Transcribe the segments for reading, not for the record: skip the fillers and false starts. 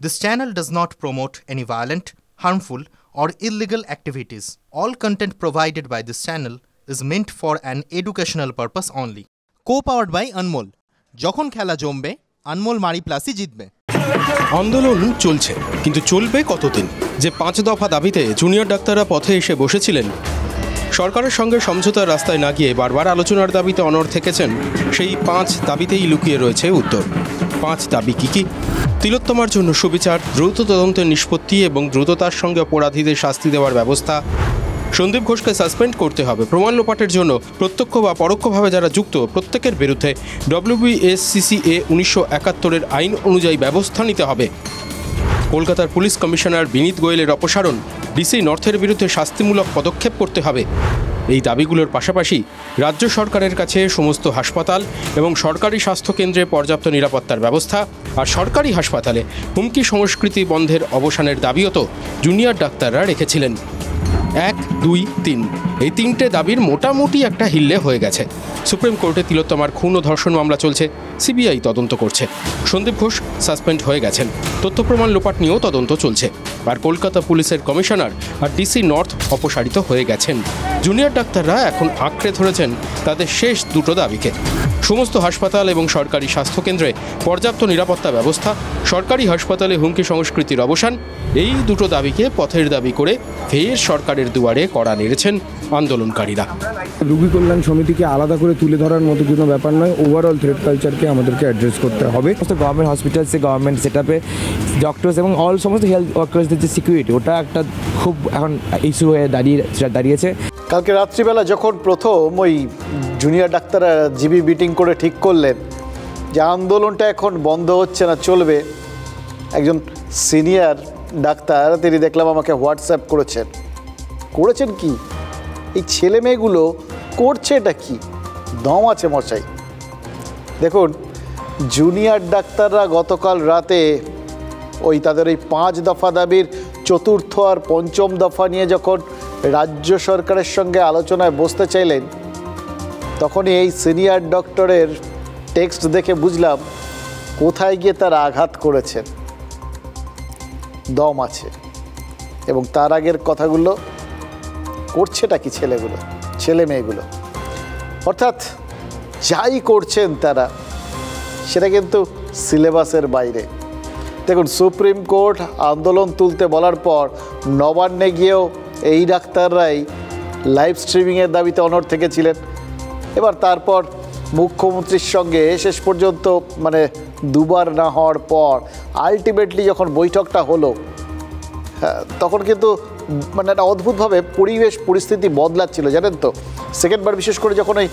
This channel does not promote any violent, harmful, or illegal activities. All content provided by this channel is meant for an educational purpose only. Co-powered by Anmol. যখন খেলা জমবে আনমোল মারি প্লাসই জিতবে। আন্দোলন চলছে, কিন্তু চলবে কতদিন? যে 5 দফা দাবিতে জুনিয়র ডাক্তাররা পথে এসে বসেছিলেন, সরকারের সঙ্গে সমঝোতার রাস্তায় না গিয়ে বারবার আলোচনার দাবিতে অনড় থেকেছেন, সেই 5 দাবিতেই লুকিয়ে রয়েছে উত্তর। 5 দাবি কি কি? তিলোত্তমার জন্য সুবিচার, দ্রুত তদন্তের নিষ্পত্তি এবং দ্রুততার সঙ্গে অপরাধীদের শাস্তি দেওয়ার ব্যবস্থা, সন্দীপ ঘোষকে সাসপেন্ড করতে হবে, প্রমাণ লোপাটের জন্য প্রত্যক্ষ বা পরোক্ষভাবে যারা যুক্ত প্রত্যেকের বিরুদ্ধে WBSCCA 1971 আইন অনুযায়ী ব্যবস্থা নিতে হবে, কলকাতার পুলিশ কমিশনার বিনীত গোয়েলের অপসারণ, ডিসি নর্থের বিরুদ্ধে শাস্তিমূলক পদক্ষেপ করতে হবে। এই দাবিগুলোর পাশাপাশি রাজ্য সরকারের কাছে সমস্ত হাসপাতাল এবং সরকারি স্বাস্থ্যকেন্দ্রে পর্যাপ্ত নিরাপত্তার ব্যবস্থা আর সরকারি হাসপাতালে হুমকি সংস্কৃতি বন্ধের অবসানের দাবিও তো জুনিয়র ডাক্তাররা রেখেছিলেন। 1, 2, 3 এই 3টে দাবির মোটামুটি একটা হিল্লে হয়ে গেছে। সুপ্রিম কোর্টে তিলোত্তমার খুন ও ধর্ষণ মামলা চলছে, সিবিআই তদন্ত করছে। সন্দীপ ঘোষ সাসপেন্ড হয়ে গেছেন, তথ্য প্রমাণ লোপাট নিয়েও তদন্ত চলছে। আর কলকাতা পুলিশের কমিশনার আর ডিসি নর্থ অপসারিত হয়ে গেছেন। জুনিয়র ডাক্তাররা এখন আঁকড়ে ধরেছেন তাদের শেষ দুটো দাবিকে। সমস্ত হাসপাতাল এবং সরকারি স্বাস্থ্যকেন্দ্রে পর্যাপ্ত নিরাপত্তা ব্যবস্থা, সরকারি হাসপাতালে হুমকি সংস্কৃতির অবসান, এই দুটো দাবিকে পথের দাবি করে ফের সরকারের দুয়ারে কড়া নেড়েছেন আন্দোলনকারীরা। রোগী কল্যাণ সমিতিকে আলাদা করে তুলে ধরার মতো কোনো ব্যাপার নয়, ওভারঅল থ্রেট কালচারকে আমাদেরকে অ্যাড্রেস করতে হবে। সমস্ত গভর্নমেন্ট হসপিটালসে, গভর্নমেন্ট সেট আপে ডক্টরস এবং অল সমস্ত হেলথ ওয়ার্কার্সদের যে সিকিউরিটি, ওটা একটা খুব এখন ইস্যু হয়ে দাঁড়িয়েছে। কালকে রাত্রিবেলা যখন প্রথম ওই জুনিয়র ডাক্তাররা জিবি মিটিং করে ঠিক করলেন যে আন্দোলনটা এখন বন্ধ হচ্ছে না, চলবে, একজন সিনিয়র ডাক্তার তিনি দেখলাম আমাকে হোয়াটসঅ্যাপ করেছেন কি এই ছেলে মেয়েগুলো করছে এটা কি? দম আছে মশাই। দেখুন, জুনিয়র ডাক্তাররা গতকাল রাতে ওই তাদের ওই 5 দফা দাবির 4র্থ আর 5ম দফা নিয়ে যখন রাজ্য সরকারের সঙ্গে আলোচনায় বসতে চাইলেন, তখনই এই সিনিয়র ডক্টরের টেক্সট দেখে বুঝলাম কোথায় গিয়ে তারা আঘাত করেছেন। দম আছে। এবং তার আগের কথাগুলো করছেটা কি ছেলে মেয়েগুলো, অর্থাৎ যাই করছেন তারা সেটা কিন্তু সিলেবাসের বাইরে। দেখুন, সুপ্রিম কোর্ট আন্দোলন তুলতে বলার পর নবান্নে গিয়েও এই ডাক্তাররাই লাইভ স্ট্রিমিংয়ের দাবিতে অনড় থেকেছিলেন। এবার তারপর মুখ্যমন্ত্রীর সঙ্গে শেষ পর্যন্ত মানে দুবার না হওয়ার পর আলটিমেটলি যখন বৈঠকটা হলো, তখন কিন্তু মানে একটা অদ্ভুতভাবে পরিস্থিতি বদলাচ্ছিল, জানেন তো। সেকেন্ডবার বিশেষ করে যখন ওই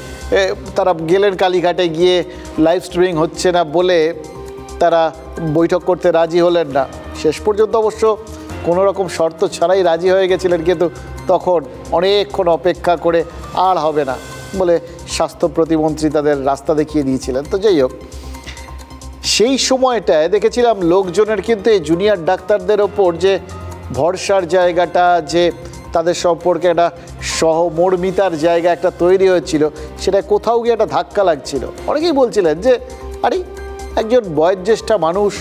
তারা গেলেন কালীঘাটে গিয়ে লাইভ স্ট্রিমিং হচ্ছে না বলে তারা বৈঠক করতে রাজি হলেন না। শেষ পর্যন্ত অবশ্য কোনো রকম শর্ত ছাড়াই রাজি হয়ে গেছিলেন, কিন্তু তখন অনেকক্ষণ অপেক্ষা করে আর হবে না বলে স্বাস্থ্য প্রতিমন্ত্রী তাদের রাস্তা দেখিয়ে দিয়েছিলেন। তো যাই হোক, সেই সময়টায় দেখেছিলাম লোকজনের কিন্তু এই জুনিয়র ডাক্তারদের ওপর যে ভরসার জায়গাটা, যে তাদের সম্পর্কে একটা সহমর্মিতার জায়গা একটা তৈরি হয়েছিল, সেটা কোথাও গিয়ে একটা ধাক্কা লাগছিল। অনেকেই বলছিলেন যে আরে একজন বয়োজ্যেষ্ঠ মানুষ,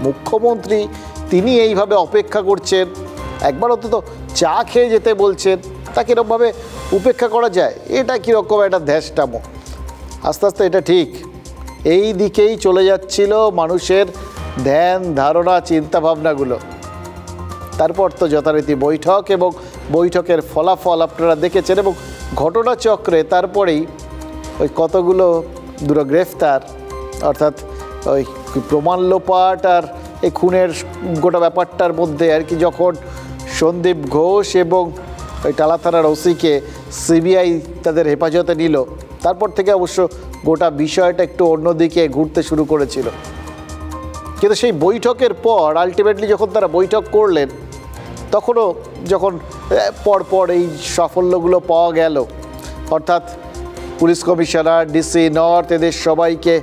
মুখ্যমন্ত্রী, তিনি এইভাবে অপেক্ষা করছেন, একবার অন্তত চা খেয়ে যেতে বলছেন, তাকে এরকমভাবে উপেক্ষা করা যায়? এটা কীরকম একটা ধ্যাসটামো। আস্তে আস্তে এটা ঠিক এই দিকেই চলে যাচ্ছিল মানুষের ধ্যান ধারণা চিন্তাভাবনাগুলো। তারপর তো যথারীতি বৈঠক এবং বৈঠকের ফলাফল আপনারা দেখেছেন, এবং ঘটনাচক্রে তারপরেই ওই কতগুলো গ্রেফতার, অর্থাৎ ওই প্রমাণ লোপাট আর এই খুনের গোটা ব্যাপারটার মধ্যে আর কি, যখন সন্দীপ ঘোষ এবং ওই টালা থানার ওসিকে সিবিআই তাদের হেফাজতে নিল, তারপর থেকে অবশ্য গোটা বিষয়টা একটু অন্যদিকে ঘুরতে শুরু করেছিল। কিন্তু সেই বৈঠকের পর আলটিমেটলি যখন তারা বৈঠক করলেন, তখনও যখন পরপর এই সাফল্যগুলো পাওয়া গেল, অর্থাৎ পুলিশ কমিশনার, ডিসি নর্থ, এদের সবাইকে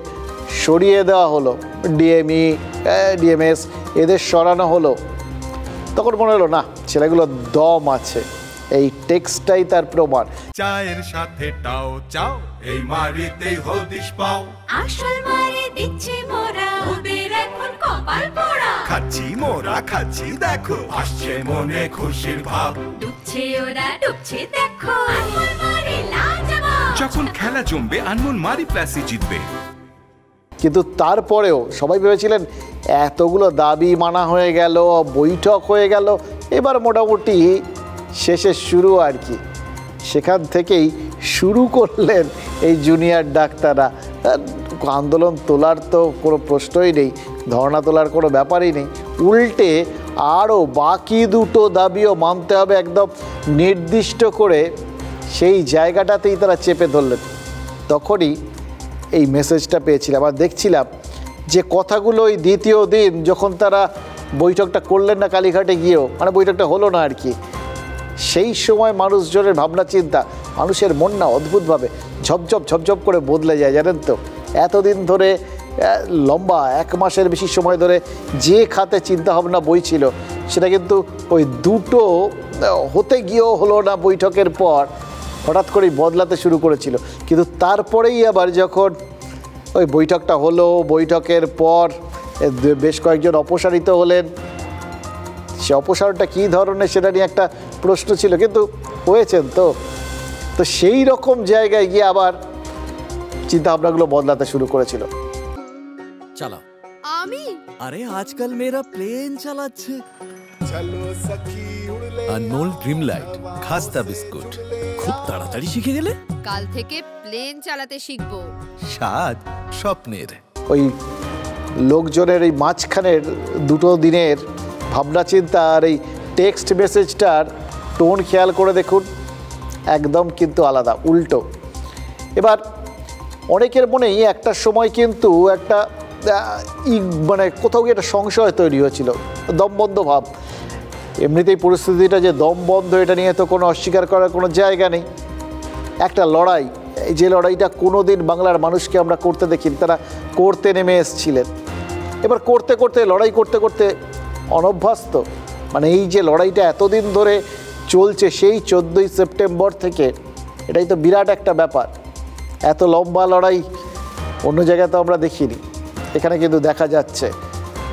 সরিয়ে দেওয়া হলো, ডিএমএস এদের সরানো হলো, তখন মনে হলো না, ছেলেগুলোর দম আছে। এই টেক্সটাই তার প্রমাণ। চায়ের সাথে টাও চাও, এই মারিতেই হদিশ পাও, আসল মারি দিচ্ছি মোরা ওদের এখন কপাল পোড়া। খাচ্ছি মোরা খাচ্ছি দেখো, আসছে মনে খুশির ভাব। ডুবছে ওরা ডুবছে দেখো, আনমোল মারি লাজবাব। যখন খেলা জমবে আনমোল মারি প্লাসই জিতবে। কিন্তু তারপরেও সবাই ভেবেছিলেন এতগুলো দাবি মানা হয়ে গেল, বৈঠক হয়ে গেল, এবার মোটামুটি শেষের শুরু আর কি। সেখান থেকেই শুরু করলেন এই জুনিয়র ডাক্তাররা। আন্দোলন তোলার তো কোনো প্রশ্নই নেই, ধর্ণা তোলার কোনো ব্যাপারই নেই, উল্টে আরও বাকি দুটো দাবিও মানতে হবে একদম নির্দিষ্ট করে, সেই জায়গাটাতেই তারা চেপে ধরলেন। তখনই এই মেসেজটা পেয়েছিলাম আর দেখছিলাম যে কথাগুলো ওই দ্বিতীয় দিন যখন তারা বৈঠকটা করলেন না কালীঘাটে গিয়েও, মানে বৈঠকটা হলো না আর কি, সেই সময় মানুষজনের ভাবনা চিন্তা, মানুষের মন না অদ্ভুতভাবে ঝপঝপ করে বদলে যায় জানেন তো। এতদিন ধরে লম্বা 1 মাসের বেশি সময় ধরে যে খাতে চিন্তাভাবনা বইছিল, সেটা কিন্তু ওই দুটো হতে গিয়েও হলো না বৈঠকের পর, হঠাৎ করেই বদলাতে শুরু করেছিল। কিন্তু তারপরেই আবার যখন ওই বৈঠকটা হলো, বৈঠকের পর বেশ কয়েকজন অপসারিত হলেন, সে অপসারণটা কী ধরনের সেটা নিয়ে একটা প্রশ্ন ছিল, কিন্তু হয়েছেন তো সেই রকম জায়গায় গিয়ে আবার চিন্তাভাবনাগুলো বদলাতে শুরু করেছিল। চালা আমি আরে আজকাল মেয়েরা প্লেন চালাচ্ছে। আনমোল ড্রিম লাইট খাস্তা বিস্কুট, খুব তাড়াতাড়ি শিখে গেলে। কাল থেকে প্লেন চালাতে শিখবো। স্বাদ স্বপ্নের। ওই লোকজনের এই মাঝখানের দুটো দিনের ভাবনা চিন্তা আর এই টেক্সট মেসেজটার টোন খেয়াল করে দেখুন, একদম কিন্তু আলাদা, উল্টো। এবার অনেকের মনেই একটা সময় কিন্তু একটা মানে কোথাও গিয়ে একটা সংশয় তৈরি হয়েছিল, দমবন্ধ ভাব। এমনিতেই পরিস্থিতিটা যে দমবন্ধ, এটা নিয়ে তো কোনো অস্বীকার করার কোনো জায়গা নেই। একটা লড়াই, যে লড়াইটা কোনো দিন বাংলার মানুষকে আমরা করতে দেখিনি, তারা করতে নেমে এসেছিলেন। এবার করতে করতে লড়াই করতে করতে অনভ্যস্ত, মানে এই যে লড়াইটা এতদিন ধরে চলছে সেই 14ই সেপ্টেম্বর থেকে, এটাই তো বিরাট একটা ব্যাপার। এত লম্বা লড়াই অন্য জায়গায় তো আমরা দেখিনি, এখানে কিন্তু দেখা যাচ্ছে।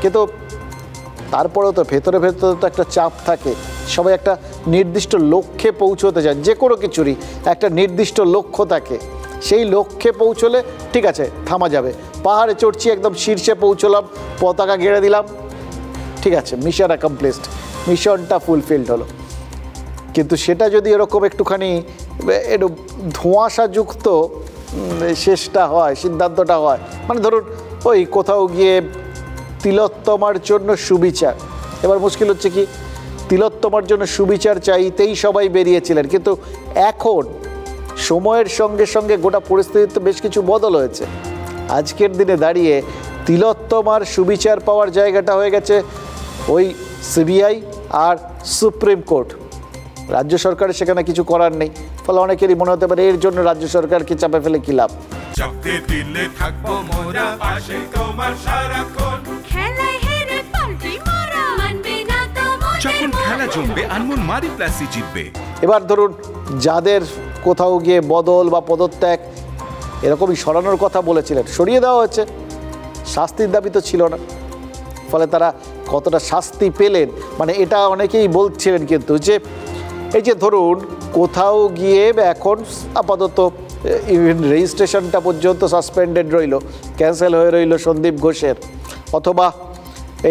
কিন্তু তারপরেও তো ভেতরে ভেতরে তো একটা চাপ থাকে, সবাই একটা নির্দিষ্ট লক্ষ্যে পৌঁছতে চান, যে কোনো কিছুরই একটা নির্দিষ্ট লক্ষ্য থাকে। সেই লক্ষ্যে পৌঁছলে ঠিক আছে থামা যাবে, পাহাড়ে চড়ছি একদম শীর্ষে পৌঁছলাম, পতাকা গেড়ে দিলাম, ঠিক আছে মিশন অ্যাকমপ্লিশড, মিশনটা ফুলফিলড হলো। কিন্তু সেটা যদি এরকম একটুখানি একটু ধোঁয়াশাযুক্ত শেষটা হয়, সিদ্ধান্তটা হয়, মানে ধরুন ওই কোথাও গিয়ে তিলোত্তমার জন্য সুবিচার। এবার মুশকিল হচ্ছে কি, তিলোত্তমার জন্য সুবিচার চাইতেই সবাই বেরিয়েছিলেন, কিন্তু এখন সময়ের সঙ্গে সঙ্গে গোটা পরিস্থিতিতে বেশ কিছু বদল হয়েছে। আজকের দিনে দাঁড়িয়ে তিলোত্তমার সুবিচার পাওয়ার জায়গাটা হয়ে গেছে ওই সিবিআই আর সুপ্রিম কোর্ট। রাজ্য সরকারের সেখানে কিছু করার নেই, ফলে অনেকেরই মনে হতে পারে এর জন্য রাজ্য সরকারকে চাপে ফেলে কি লাভ। চাপতে দিলে থাকবো মোরা পাশে তোমার সারাক্ষণ। খেলায় হেরে পাল্টি মারা, মানবে না তো মোদের যখন মন। খেলা জমবে আনমোল মারি প্লাসই জিতবে। এবার ধরুন যাদের কোথাও গিয়ে বদল বা পদত্যাগ এরকমই সরানোর কথা বলেছিলেন, সরিয়ে দেওয়া হয়েছে, শাস্তির দাবি তো ছিল না, ফলে তারা কতটা শাস্তি পেলেন, মানে এটা অনেকেই বলছিলেন। কিন্তু যে এই যে ধরুন কোথাও গিয়ে এখন আপাতত ইভেন রেজিস্ট্রেশনটা পর্যন্ত সাসপেন্ডেড রইল, ক্যান্সেল হয়ে রইল সন্দীপ ঘোষের অথবা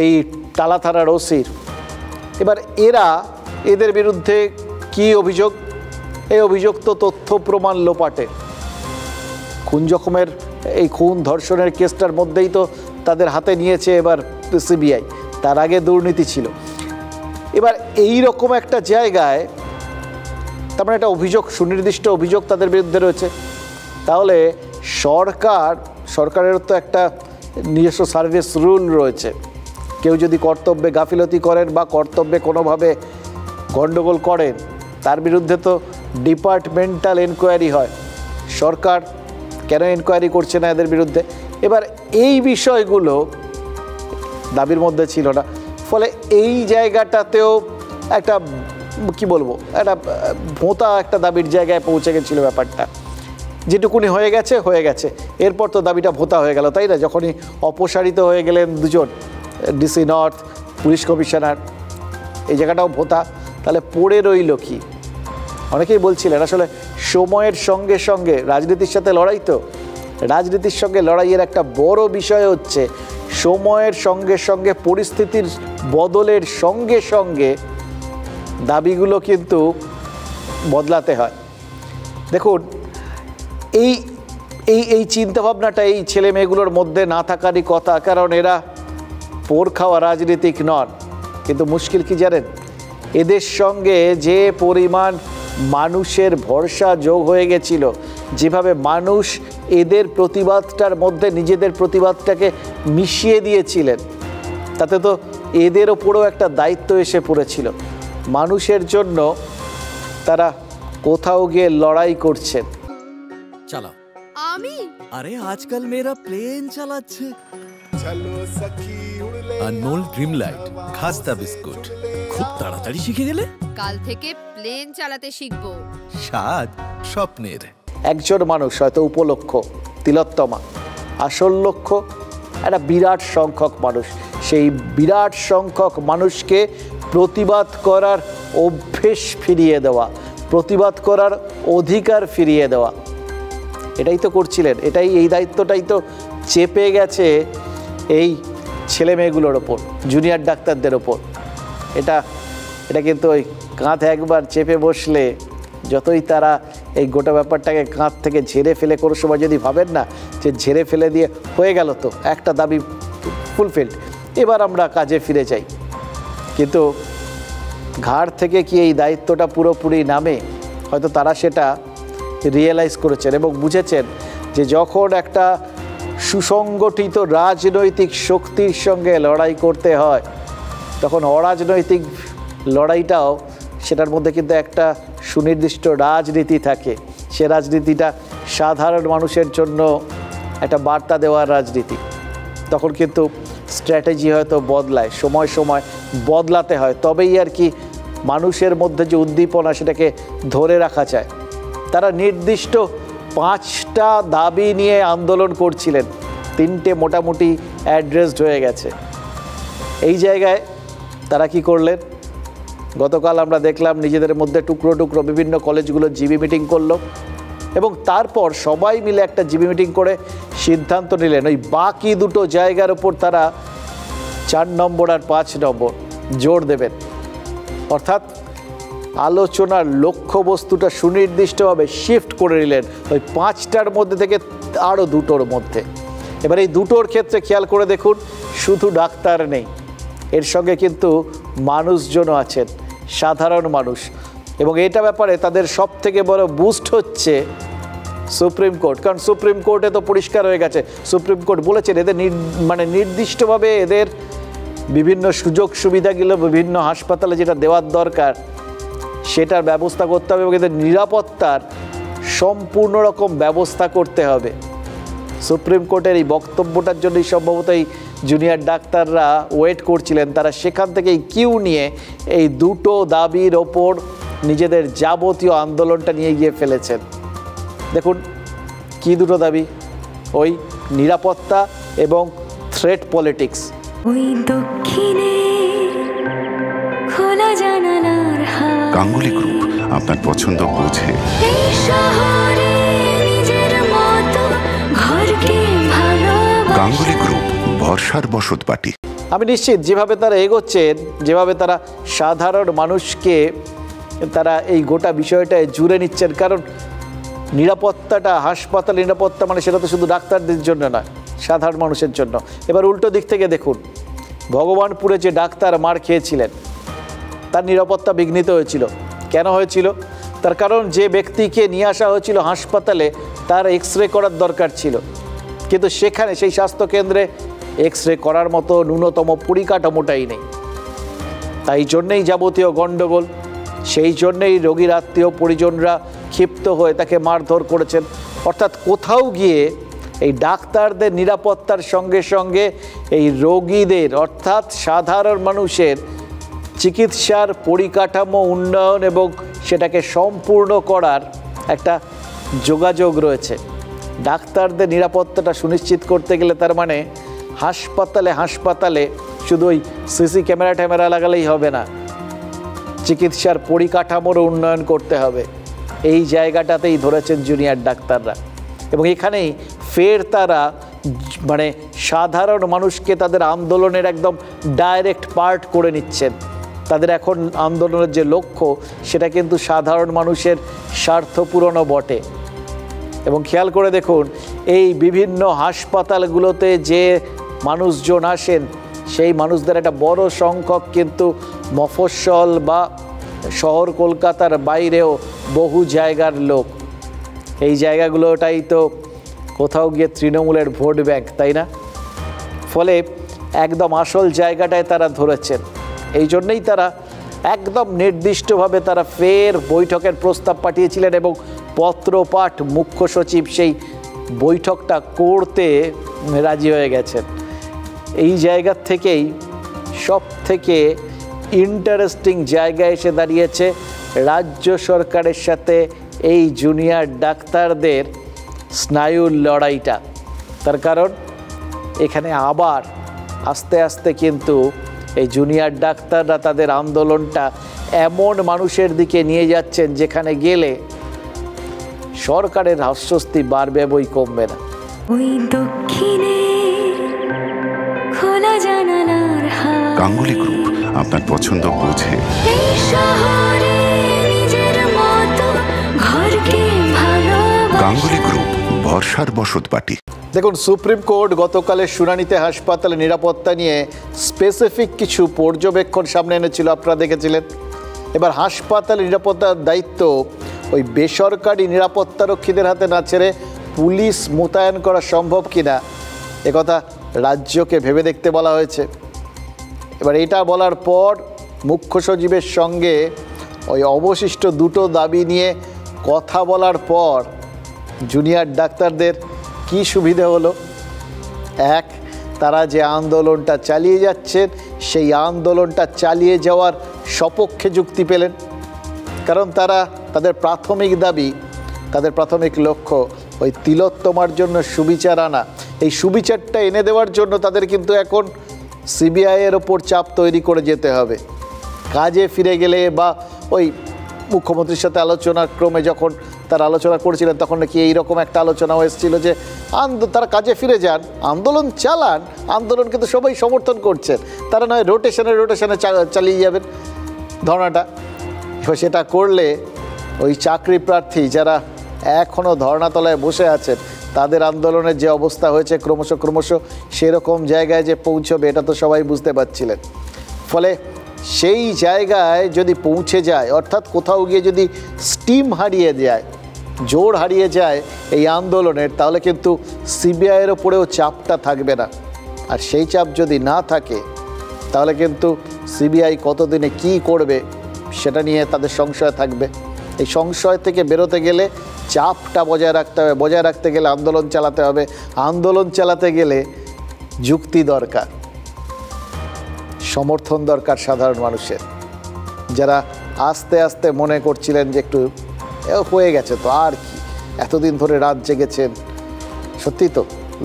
এই টালা থানার ওসির। এবার এদের বিরুদ্ধে কি অভিযোগ? এই অভিযোগ তো তথ্য প্রমাণ লোপাটে। খুন জখমের এই খুন ধর্ষণের কেসটার মধ্যেই তো তাদের হাতে নিয়েছে এবার সিবিআই, তার আগে দুর্নীতি ছিল। এবার এই রকম একটা জায়গায় তার মানে একটা অভিযোগ, সুনির্দিষ্ট অভিযোগ তাদের বিরুদ্ধে রয়েছে। তাহলে সরকারের তো একটা নিজস্ব সার্ভিস রুল রয়েছে, কেউ যদি কর্তব্যে গাফিলতি করেন বা কর্তব্যে কোনোভাবে গণ্ডগোল করেন, তার বিরুদ্ধে তো ডিপার্টমেন্টাল এনকোয়ারি হয়। সরকার কেন এনকোয়ারি করছে না এদের বিরুদ্ধে? এবার এই বিষয়গুলো দাবির মধ্যে ছিল না, ফলে এই জায়গাটাতেও একটা কি বলবো, একটা ভোঁতা একটা দাবির জায়গায় পৌঁছে গেছিল ব্যাপারটা। যেটুকুনি হয়ে গেছে, এরপর তো দাবিটা ভোতা হয়ে গেল, তাই না? যখনই অপসারিত হয়ে গেলেন দুজন, ডিসি নর্থ, পুলিশ কমিশনার, এই জায়গাটাও ভোতা, তাহলে পড়ে রইল কি? অনেকেই বলছিলেন আসলে সময়ের সঙ্গে সঙ্গে রাজনীতির সাথে লড়াই, তো রাজনীতির সঙ্গে লড়াইয়ের একটা বড় বিষয় হচ্ছে সময়ের সঙ্গে সঙ্গে পরিস্থিতির বদলের সঙ্গে সঙ্গে দাবিগুলো কিন্তু বদলাতে হয়। দেখুন, এই এই এই চিন্তাভাবনাটা এই ছেলে মেয়েগুলোর মধ্যে না থাকারই কথা, কারণ এরা পোর খাওয়া রাজনীতিক নন। কিন্তু মুশকিল কি জানেন, এদের সঙ্গে যে পরিমাণ মানুষের ভরসা যোগ হয়ে গেছিল, যেভাবে মানুষ এদের প্রতিবাদটার মধ্যে নিজেদের প্রতিবাদটাকে মিশিয়ে দিয়েছিলেন, তাতে তো এদের ওপরেও একটা দায়িত্ব এসে পড়েছিল। মানুষের জন্য তারা কোথাও গিয়ে লড়াই করছেন। চালাও। আমি আরে আজকাল মেয়েরা প্লেন চালাচ্ছে। আনমোল ড্রিম লাইট খাস্তা বিস্কুট, খুব তাড়াতাড়ি শিখে গেলে। কাল থেকে প্লেন চালাতে শিখবো। স্বাদ স্বপ্নের। একজন মানুষ হয়তো উপলক্ষ, তিলোত্তমা, আসল লক্ষ্য একটা বিরাট সংখ্যক মানুষ। সেই বিরাট সংখ্যক মানুষকে প্রতিবাদ করার অভ্যেস ফিরিয়ে দেওয়া, প্রতিবাদ করার অধিকার ফিরিয়ে দেওয়া, এটাই তো করছিলেন। এই দায়িত্বটাই তো চেপে গেছে এই ছেলে মেয়েগুলোর ওপর, জুনিয়র ডাক্তারদের ওপর। এটা কিন্তু ওই কাঁধে একবার চেপে বসলে যতই তারা এই গোটা ব্যাপারটাকে কাঁধ থেকে ঝেড়ে ফেলে, কোনো সময় যদি ভাবেন না যে ঝেড়ে ফেলে দিয়ে হয়ে গেল, তো একটা দাবি ফুলফিলড, এবার আমরা কাজে ফিরে যাই, কিন্তু ঘাড় থেকে কি এই দায়িত্বটা পুরোপুরি নামে? হয়তো তারা সেটা রিয়েলাইজ করেছেন এবং বুঝেছেন যে যখন একটা সুসংগঠিত রাজনৈতিক শক্তির সঙ্গে লড়াই করতে হয়, তখন অরাজনৈতিক লড়াইটাও, সেটার মধ্যে কিন্তু একটা সুনির্দিষ্ট রাজনীতি থাকে। সে রাজনীতিটা সাধারণ মানুষের জন্য একটা বার্তা দেওয়ার রাজনীতি। তখন কিন্তু স্ট্র্যাটেজি হয়তো বদলায়, সময় সময় বদলাতে হয়, তবেই আর কি মানুষের মধ্যে যে উদ্দীপনা সেটাকে ধরে রাখা যায়। তারা নির্দিষ্ট 5টা দাবি নিয়ে আন্দোলন করছিলেন, 3টে মোটামুটি অ্যাড্রেসড হয়ে গেছে। এই জায়গায় তারা কি করলেন? গতকাল আমরা দেখলাম নিজেদের মধ্যে টুকরো টুকরো বিভিন্ন কলেজগুলো জিবি মিটিং করলো এবং তারপর সবাই মিলে একটা জিবি মিটিং করে সিদ্ধান্ত নিলেন ওই বাকি 2টো জায়গার ওপর তারা 4 নম্বর আর 5 নম্বর জোর দেবেন। অর্থাৎ আলোচনার লক্ষ্যবস্তুটা সুনির্দিষ্টভাবে শিফট করে নিলেন ওই 5টার মধ্যে থেকে আরও 2টোর মধ্যে। এবার এই 2টোর ক্ষেত্রে খেয়াল করে দেখুন, শুধু ডাক্তার নেই, এর সঙ্গে কিন্তু মানুষজনও আছেন, সাধারণ মানুষ। এবং এটা ব্যাপারে তাদের সব থেকে বড় বুস্ট হচ্ছে সুপ্রিম কোর্ট, কারণ সুপ্রিম কোর্টে তো পরিষ্কার হয়ে গেছে, সুপ্রিম কোর্ট বলেছেন এদের নির্দিষ্টভাবে এদের বিভিন্ন সুযোগ সুবিধাগুলো বিভিন্ন হাসপাতালে যেটা দেওয়ার দরকার সেটার ব্যবস্থা করতে হবে এবং এদের নিরাপত্তার সম্পূর্ণ রকম ব্যবস্থা করতে হবে। সুপ্রিম কোর্টের এই বক্তব্যটার জন্যই সম্ভবত এই জুনিয়র ডাক্তাররা ওয়েট করছিলেন। তারা সেখান থেকেই কিউ নিয়ে এই 2টো দাবির ওপর নিজেদের যাবতীয় আন্দোলনটা নিয়ে গিয়ে ফেলেছেন। দেখুন কি 2টো দাবি, ওই নিরাপত্তা এবং থ্রেট পলিটিক্স। ওই দক্ষিণে খোলা জানালার হাওয়া, গাঙ্গুলি গ্রুপ আপনার পছন্দ বোঝে। এই শহরে নিজের মতো ঘরকে ভালোবাসা। গাঙ্গুলি গ্রুপ, ভরসার বসতবাটি। আমি নিশ্চিত যেভাবে তারা এগোচ্ছেন, যেভাবে তারা সাধারণ মানুষকে তারা এই গোটা বিষয়টায় জুড়ে নিচ্ছেন, কারণ নিরাপত্তাটা, হাসপাতাল নিরাপত্তা মানে সেটা তো শুধু ডাক্তারদের জন্য নয়, সাধারণ মানুষের জন্য। এবার উল্টো দিক থেকে দেখুন, ভগবানপুরে যে ডাক্তার মার খেয়েছিলেন তার নিরাপত্তা বিঘ্নিত হয়েছিল। কেন হয়েছিল? তার কারণ যে ব্যক্তিকে নিয়ে আসা হয়েছিল হাসপাতালে তার এক্স-রে করার দরকার ছিল, কিন্তু সেখানে সেই স্বাস্থ্যকেন্দ্রে এক্স-রে করার মতো ন্যূনতম পরিকাঠামোটাই নেই। তাই জন্যেই যাবতীয় গণ্ডগোল, সেই জন্যেই রোগীর আত্মীয় পরিজনরা ক্ষিপ্ত হয়ে তাকে মারধর করেছেন। অর্থাৎ কোথাও গিয়ে এই ডাক্তারদের নিরাপত্তার সঙ্গে সঙ্গে এই রোগীদের অর্থাৎ সাধারণ মানুষের চিকিৎসার পরিকাঠামো উন্নয়ন এবং সেটাকে সম্পূর্ণ করার একটা যোগাযোগ রয়েছে। ডাক্তারদের নিরাপত্তাটা সুনিশ্চিত করতে গেলে তার মানে হাসপাতালে শুধু ওই সিসি ক্যামেরা লাগালেই হবে না, চিকিৎসার পরিকাঠামোরও উন্নয়ন করতে হবে। এই জায়গাটাতেই ধরেছেন জুনিয়র ডাক্তাররা, এবং এখানেই ফের তারা মানে সাধারণ মানুষকে তাদের আন্দোলনের একদম ডাইরেক্ট পার্ট করে নিচ্ছেন। তাদের এখন আন্দোলনের যে লক্ষ্য সেটা কিন্তু সাধারণ মানুষের স্বার্থ পূরণও বটে। এবং খেয়াল করে দেখুন, এই বিভিন্ন হাসপাতালগুলোতে যে মানুষজন আসেন সেই মানুষদের একটা বড় সংখ্যক কিন্তু মফস্বল বা শহর কলকাতার বাইরেও বহু জায়গার লোক। এই জায়গাগুলোটাই তো কোথাও গিয়ে তৃণমূলের ভোট ব্যাংক, তাই না? ফলে একদম আসল জায়গাটায় তারা ধরেছেন। এই জন্যই তারা একদম নির্দিষ্টভাবে তারা ফের বৈঠকের প্রস্তাব পাঠিয়েছিলেন এবং পত্রপাঠ মুখ্য সচিব সেই বৈঠকটা করতে রাজি হয়ে গেছেন। এই জায়গা থেকেই সব থেকে ইন্টারেস্টিং জায়গায় এসে দাঁড়িয়েছে রাজ্য সরকারের সাথে এই জুনিয়র ডাক্তারদের স্নায়ুর লড়াইটা। তার কারণ এখানে আবার আস্তে আস্তে কিন্তু এই জুনিয়র ডাক্তাররা তাদের আন্দোলনটা এমন মানুষের দিকে নিয়ে যাচ্ছেন যেখানে গেলে সরকারের আশ্বস্তি বাড়বে বই কমবে না। ওই দক্ষিণে খোলা জানালার হাওয়া, গাঙ্গুলি গ্রুপ আপনার পছন্দ বোঝে। এই শহরে নিজের মতো ঘরকে ভালোবাসা। গাঙ্গুলি গ্রুপ, ভরসার বসতবাটি। দেখুন, সুপ্রিম কোর্ট গতকালের শুনানিতে হাসপাতালে নিরাপত্তা নিয়ে স্পেসিফিক কিছু পর্যবেক্ষণ সামনে এনেছিল, আপনারা দেখেছিলেন। এবার হাসপাতালে নিরাপত্তার দায়িত্ব ওই বেসরকারি নিরাপত্তারক্ষীদের হাতে না ছেড়ে পুলিশ মোতায়েন করা সম্ভব কিনা একথা রাজ্যকে ভেবে দেখতে বলা হয়েছে। এবার এটা বলার পর মুখ্য সচিবের সঙ্গে ওই অবশিষ্ট দুটো দাবি নিয়ে কথা বলার পর জুনিয়র ডাক্তারদের কি সুবিধা হলো? এক, তারা যে আন্দোলনটা চালিয়ে যাচ্ছেন সেই আন্দোলনটা চালিয়ে যাওয়ার সপক্ষে যুক্তি পেলেন। কারণ তারা তাদের প্রাথমিক দাবি, তাদের প্রাথমিক লক্ষ্য ওই তিলোত্তমার জন্য সুবিচার আনা। এই সুবিচারটা এনে দেওয়ার জন্য তাদের কিন্তু এখন সিবিআইয়ের ওপর চাপ তৈরি করে যেতে হবে। কাজে ফিরে গেলে বা ওই মুখ্যমন্ত্রীর সাথে আলোচনার ক্রমে যখন তারা আলোচনা করেছিলেন তখন নাকি এইরকম একটা আলোচনাও এসেছিল যে তারা কাজে ফিরে যান, আন্দোলন চালান, আন্দোলন কিন্তু সবাই সমর্থন করছেন, তারা নয় রোটেশনে চালিয়ে যাবেন ধর্নাটা। সেটা করলে ওই চাকরি প্রার্থী যারা এখনও ধর্নাতলায় বসে আছেন তাদের আন্দোলনের যে অবস্থা হয়েছে ক্রমশ সেরকম জায়গায় যে পৌঁছবে এটা তো সবাই বুঝতে পারছিলেন। ফলে সেই জায়গায় যদি পৌঁছে যায়, অর্থাৎ কোথাও গিয়ে যদি স্টিম হারিয়ে যায়, জোর হারিয়ে যায় এই আন্দোলনের, তাহলে কিন্তু সিবিআইয়ের ওপরেও চাপটা থাকবে না। আর সেই চাপ যদি না থাকে তাহলে কিন্তু সিবিআই কতদিনে কি করবে সেটা নিয়ে তাদের সংশয় থাকবে। এই সংশয় থেকে বেরোতে গেলে চাপটা বজায় রাখতে হবে, বজায় রাখতে গেলে আন্দোলন চালাতে হবে, আন্দোলন চালাতে গেলে যুক্তি দরকার, সমর্থন দরকার সাধারণ মানুষের, যারা আস্তে আস্তে মনে করছিলেন যে একটু হয়ে গেছে তো আর কি, এতদিন ধরে রাত জেগেছেন, সত্যি তো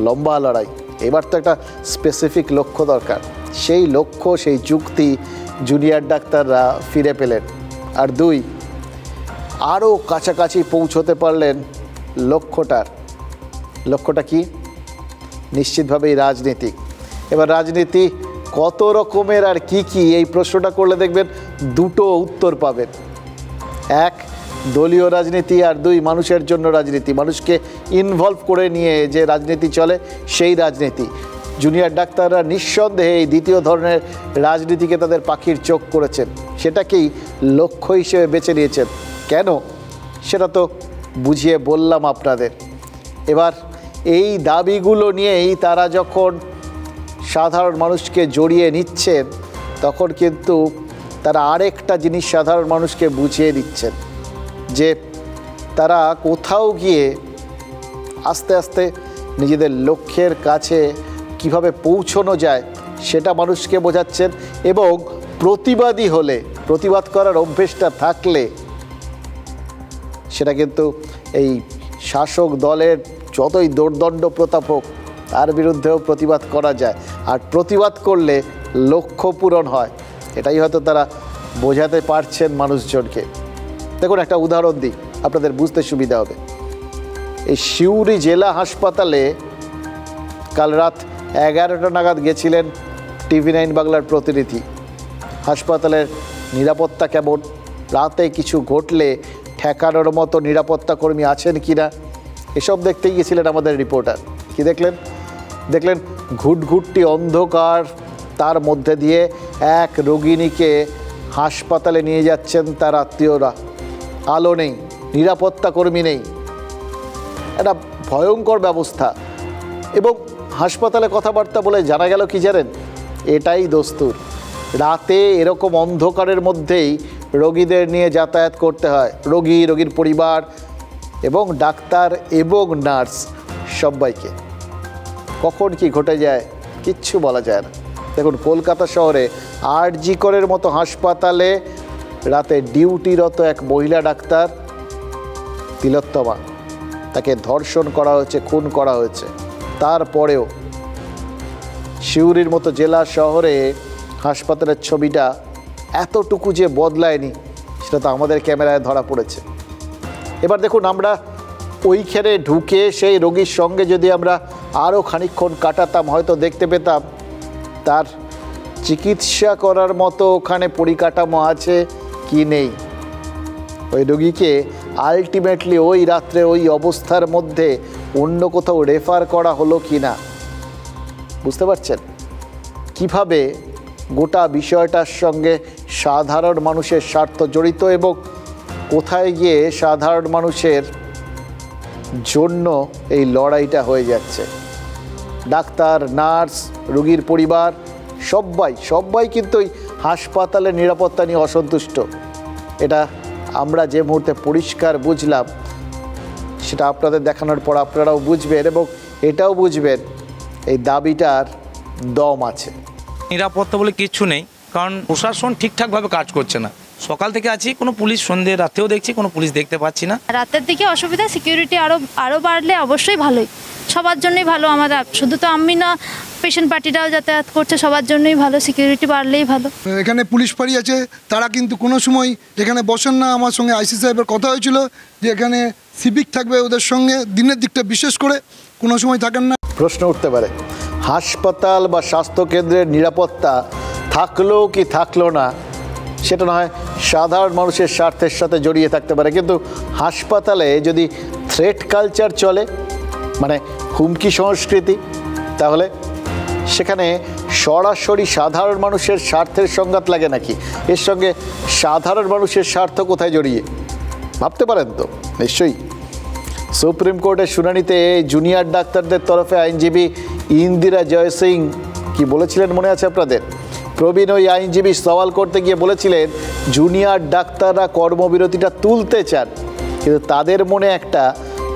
লম্বা লড়াই, এবার তো একটা স্পেসিফিক লক্ষ্য দরকার। সেই লক্ষ্য, সেই যুক্তি জুনিয়র ডাক্তাররা ফিরে পেলেন। আর দুই, আরও কাছাকাছি পৌঁছতে পারলেন লক্ষ্যটা কি? নিশ্চিতভাবেই রাজনীতি। এবার রাজনীতি কত রকমের আর কি এই প্রশ্নটা করলে দেখবেন দুটো উত্তর পাবেন। এক, দলীয় রাজনীতি, আর দুই, মানুষের জন্য রাজনীতি, মানুষকে ইনভলভ করে নিয়ে যে রাজনীতি চলে সেই রাজনীতি। জুনিয়র ডাক্তাররা নিঃসন্দেহে এই দ্বিতীয় ধরনের রাজনীতিকে তাদের পাখির চোখ করেছেন, সেটাকেই লক্ষ্য হিসেবে বেছে নিয়েছেন। কেন সেটা তো বুঝিয়ে বললাম আপনাদের। এবার এই দাবিগুলো নিয়েই তারা যখন সাধারণ মানুষকে জড়িয়ে নিচ্ছেন তখন কিন্তু তারা আরেকটা জিনিস সাধারণ মানুষকে বুঝিয়ে দিচ্ছেন যে তারা কোথাও গিয়ে আস্তে আস্তে নিজেদের লক্ষ্যের কাছে কিভাবে পৌঁছানো যায় সেটা মানুষকে বোঝাচ্ছেন। এবং প্রতিবাদী হলে, প্রতিবাদ করার অভ্যেসটা থাকলে সেটা কিন্তু এই শাসক দলের যতই দোর্দণ্ড প্রতাপ হোক তার বিরুদ্ধেও প্রতিবাদ করা যায়, আর প্রতিবাদ করলে লক্ষ্য পূরণ হয়, এটাই হয়তো তারা বোঝাতে পারছেন মানুষজনকে। দেখুন একটা উদাহরণ দিই, আপনাদের বুঝতে সুবিধা হবে। এই সিউড়ি জেলা হাসপাতালে কাল রাত 11টা নাগাদ গেছিলেন TV9 বাংলার প্রতিনিধি। হাসপাতালের নিরাপত্তা কেমন, রাতে কিছু ঘটলে ঠেকানোর মতো নিরাপত্তা কর্মী আছেন কিনা, এসব দেখতেই গেছিলেন আমাদের রিপোর্টার। কি দেখলেন? দেখলেন ঘুটঘুটটি অন্ধকার, তার মধ্যে দিয়ে এক রোগিণীকে হাসপাতালে নিয়ে যাচ্ছেন তার আত্মীয়রা। আলো নেই, নিরাপত্তা কর্মী নেই, একটা ভয়ঙ্কর ব্যবস্থা। এবং হাসপাতালে কথাবার্তা বলে জানা গেল কি জানেন, এটাই দস্তুর, রাতে এরকম অন্ধকারের মধ্যেই রোগীদের নিয়ে যাতায়াত করতে হয়, রোগী, রোগীর পরিবার এবং ডাক্তার এবং নার্স সবাইকে। কখন কি ঘটে যায় কিচ্ছু বলা যায় না। দেখুন কলকাতা শহরে RG করের মতো হাসপাতালে রাতে ডিউটিরত এক মহিলা ডাক্তার তিলোত্তমা, তাকে ধর্ষণ করা হয়েছে, খুন করা হয়েছে। তারপরেও সিউড়ির মতো জেলা শহরে হাসপাতালের ছবিটা এতটুকু যে বদলায়নি সেটা তো আমাদের ক্যামেরায় ধরা পড়েছে। এবার দেখুন আমরা ওইখানে ঢুকে সেই রোগীর সঙ্গে যদি আমরা আরও খানিকক্ষণ কাটাতাম, হয়তো দেখতে পেতাম তার চিকিৎসা করার মতো ওখানে পরিকাঠামো আছে কি নেই। ওই রোগীকে আলটিমেটলি ওই রাত্রে ওই অবস্থার মধ্যে অন্য কোথাও রেফার করা হলো কি না, বুঝতে পারছেন কিভাবে গোটা বিষয়টার সঙ্গে সাধারণ মানুষের স্বার্থ জড়িত এবং কোথায় গিয়ে সাধারণ মানুষের জন্য এই লড়াইটা হয়ে যাচ্ছে। ডাক্তার, নার্স, রোগীর পরিবার সবাই কিন্তু এই হাসপাতালের নিরাপত্তা নিয়ে অসন্তুষ্ট। এটা আমরা যে মুহূর্তে পরিষ্কার বুঝলাম, সেটা আপনাদের দেখানোর পর আপনারাও বুঝবেন এবং এটাও বুঝবেন এই দাবিটার দম আছে। নিরাপত্তা বলে কিচ্ছু নেই, কারণ প্রশাসন ঠিকঠাকভাবে কাজ করছে না। সকাল থেকে আছি, কোনো পুলিশ, সন্ধ্যে রাতেও দেখছি কোনো পুলিশ দেখতে পাচ্ছি না। রাতের দিকে অসুবিধা, সিকিউরিটি আরও বাড়লে অবশ্যই ভালোই, সবার জন্যই ভালো। আমাদের শুধু তো আমি না, পেশেন্ট পার্টিরাও যাতায়াত করছে, সবার জন্যই ভালো, সিকিউরিটি বাড়লেই ভালো। এখানে পুলিশ ফাঁড়ি আছে, তারা কিন্তু কোনো সময় এখানে বসেন না। আমার সঙ্গে আইসি সাহেবের কথা হয়েছিল যে এখানে সিভিক থাকবে ওদের সঙ্গে, দিনের দিকটা বিশেষ করে কোনো সময় থাকেন না। প্রশ্ন উঠতে পারে, হাসপাতাল বা স্বাস্থ্যকেন্দ্রের নিরাপত্তা থাকলো কি থাকলো না, সেটা না হয় সাধারণ মানুষের স্বার্থের সাথে জড়িয়ে থাকতে পারে, কিন্তু হাসপাতালে যদি থ্রেট কালচার চলে, মানে হুমকি সংস্কৃতি, তাহলে সেখানে সরাসরি সাধারণ মানুষের স্বার্থের সংঘাত লাগে নাকি? এর সঙ্গে সাধারণ মানুষের স্বার্থ কোথায় জড়িয়ে ভাবতে পারেন তো নিশ্চয়ই। সুপ্রিম কোর্টের শুনানিতে জুনিয়র ডাক্তারদের তরফে আইনজীবী ইন্দিরা জয়সিং কি বলেছিলেন মনে আছে আপনাদের? প্রবীণ ওই আইনজীবী সওয়াল করতে গিয়ে বলেছিলেন জুনিয়র ডাক্তাররা কর্মবিরতিটা তুলতে চান, কিন্তু তাদের মনে একটা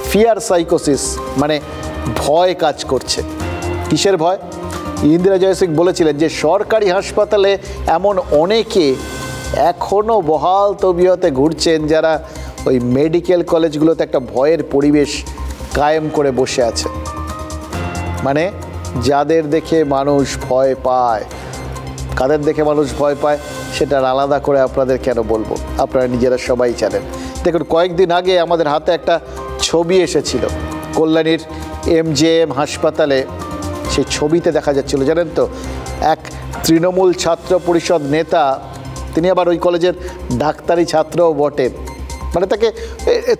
ফিয়ার সাইকোসিস, মানে ভয় কাজ করছে। কিসের ভয়? ইন্দিরা জয়সিং বলেছিলেন যে সরকারি হাসপাতালে এমন অনেকে এখনও বহাল তবিয়তে ঘুরছেন যারা ওই মেডিকেল কলেজগুলোতে একটা ভয়ের পরিবেশ কায়েম করে বসে আছে, মানে যাদের দেখে মানুষ ভয় পায়। কাদের দেখে মানুষ ভয় পায় সেটা আলাদা করে আপনাদের কেন বলবো, আপনারা নিজেরা সবাই জানেন। দেখুন কয়েকদিন আগে আমাদের হাতে একটা ছবি এসেছিল কল্যাণীর MJM হাসপাতালে। সেই ছবিতে দেখা যাচ্ছিল জানেন তো, এক তৃণমূল ছাত্র পরিষদ নেতা, তিনি আবার ওই কলেজের ডাক্তারি ছাত্রও বটেন, মানে তাকে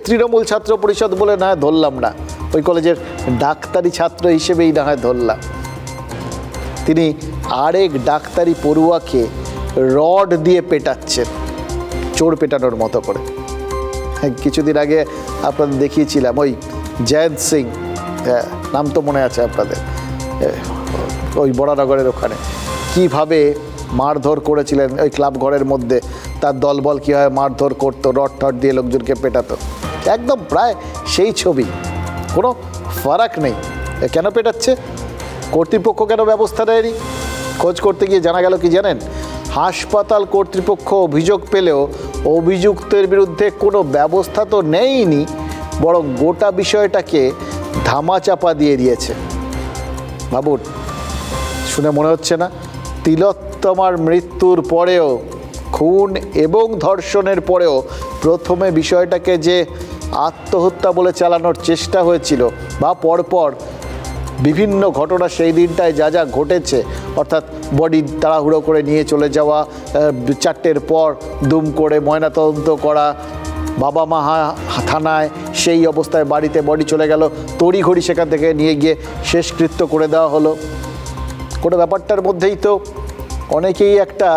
তৃণমূল ছাত্র পরিষদ বলে না হয় ধরলাম না, ওই কলেজের ডাক্তারি ছাত্র হিসেবেই না হয় ধরলাম। তিনি আরেক ডাক্তারি পড়ুয়াকে রড দিয়ে পেটাচ্ছেন, চোর পেটানোর মতো করে। কিছুদিন আগে আপনাদের দেখিয়েছিলাম ওই জয়ন্ত সিং, নাম তো মনে আছে আপনাদের, ওই বড়ানগরের ওখানে কীভাবে মারধর করেছিলেন ওই ক্লাব ঘরের মধ্যে, তার দলবল কীভাবে মারধর করতো, রড টড দিয়ে লোকজনকে পেটাতো, একদম প্রায় সেই ছবি, কোনো ফারাক নেই। কেন পেটাচ্ছে? কর্তৃপক্ষ কেন ব্যবস্থা নেয়নি? খোঁজ করতে গিয়ে জানা গেল কি জানেন, হাসপাতাল কর্তৃপক্ষ অভিযোগ পেলেও অভিযুক্তের বিরুদ্ধে কোনো ব্যবস্থা তো নেয়নি, বরং গোটা বিষয়টাকে ধামাচাপা দিয়ে দিয়েছে। ভাবুন, শুনে মনে হচ্ছে না তিলোত্তমার মৃত্যুর পরেও, খুন এবং ধর্ষণের পরেও প্রথমে বিষয়টাকে যে আত্মহত্যা বলে চালানোর চেষ্টা হয়েছিল, বা পরপর বিভিন্ন ঘটনা সেই দিনটায় যা যা ঘটেছে, অর্থাৎ বডি তাড়াহুড়ো করে নিয়ে চলে যাওয়া, 4টের পর দুম করে ময়নাতদন্ত করা, বাবা মা থানায়, সেই অবস্থায় বাড়িতে বডি চলে গেল, তড়িঘড়ি সেখান থেকে নিয়ে গিয়ে শেষকৃত্য করে দেওয়া হলো। কোনো ব্যাপারটার মধ্যেই তো অনেকেই একটা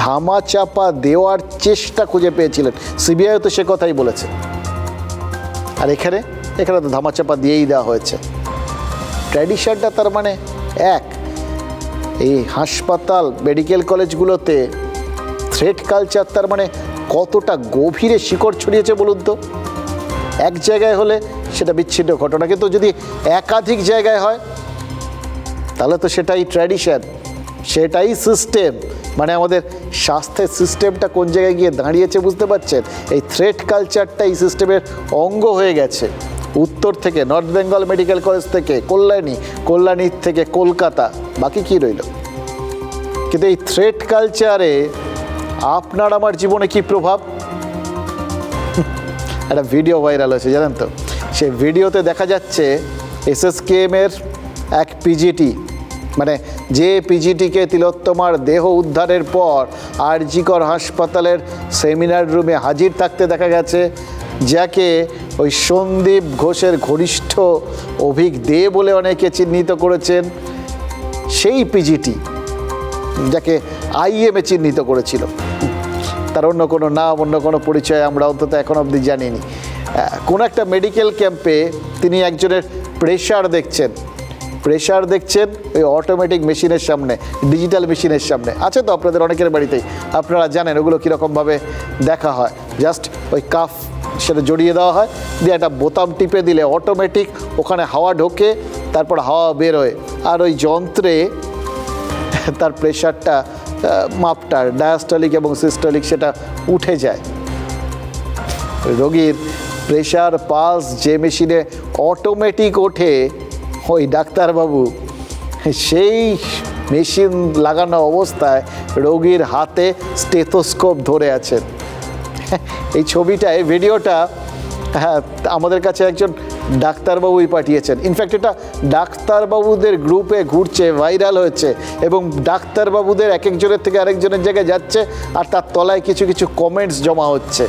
ধামাচাপা দেওয়ার চেষ্টা খুঁজে পেয়েছিলেন। সিবিআইও তো সে কথাই বলেছে। আর এখানে তো ধামাচাপা দিয়েই দেওয়া হয়েছে। ট্র্যাডিশনটা তার মানে এক, এই হাসপাতাল মেডিকেল কলেজগুলোতে থ্রেট কালচার তার মানে কতটা গভীরে শিকড় ছড়িয়েছে বলুন তো। এক জায়গায় হলে সেটা বিচ্ছিন্ন ঘটনা, কিন্তু যদি একাধিক জায়গায় হয় তাহলে তো সেটাই ট্র্যাডিশন, সেটাই সিস্টেম। মানে আমাদের স্বাস্থ্যের সিস্টেমটা কোন জায়গায় গিয়ে দাঁড়িয়েছে বুঝতে পারছেন? এই থ্রেট কালচারটা এই সিস্টেমের অঙ্গ হয়ে গেছে। উত্তর থেকে নর্থ বেঙ্গল মেডিকেল কলেজ থেকে কল্যাণীর থেকে কলকাতা, বাকি কি রইল? কিন্তু এই থ্রেট কালচারে আপনার আমার জীবনে কি প্রভাব? একটা ভিডিও ভাইরাল হয়েছে জানেন তো, সেই ভিডিওতে দেখা যাচ্ছে SSKM-এর এক পিজিটি, মানে যে পিজিটিকে তিলোত্তমার দেহ উদ্ধারের পর আরজিকর হাসপাতালের সেমিনার রুমে হাজির থাকতে দেখা গেছে, যাকে ওই সন্দীপ ঘোষের ঘনিষ্ঠ অভিক দে বলে অনেকে চিহ্নিত করেছেন, সেই পিজিটি যাকে IM-এ চিহ্নিত করেছিল, তার অন্য কোনো নাম, অন্য কোনো পরিচয় আমরা অন্তত এখন অবধি জানিনি। কোনো একটা মেডিকেল ক্যাম্পে তিনি একজনের প্রেশার দেখছেন ওই অটোমেটিক মেশিনের সামনে, ডিজিটাল মেশিনের সামনে। আছে তো আপনাদের অনেকের বাড়িতেই, আপনারা জানেন ওগুলো কীরকমভাবে দেখা হয়। জাস্ট ওই কাফ সেটা জড়িয়ে দেওয়া হয়, দিয়ে একটা বোতাম টিপে দিলে অটোমেটিক ওখানে হাওয়া ঢোকে, তারপর হাওয়া বেরোয়, আর ওই যন্ত্রে তার প্রেশারটা, মাপটা ডায়াস্টলিক এবং সিস্টলিক সেটা উঠে যায়। রোগীর প্রেশার পালস যে মেশিনে অটোমেটিক ওঠে, ওই ডাক্তারবাবু সেই মেশিন লাগানো অবস্থায় রোগীর হাতে স্টেথোস্কোপ ধরে আছেন। এই ছবিটা, এই ভিডিওটা আমাদের কাছে একজন ডাক্তারবাবুই পাঠিয়েছেন। ইনফ্যাক্ট এটা ডাক্তারবাবুদের গ্রুপে ঘুরছে, ভাইরাল হয়েছে, এবং ডাক্তারবাবুদের এক একজনের থেকে আরেকজনের জায়গায় যাচ্ছে, আর তার তলায় কিছু কিছু কমেন্টস জমা হচ্ছে।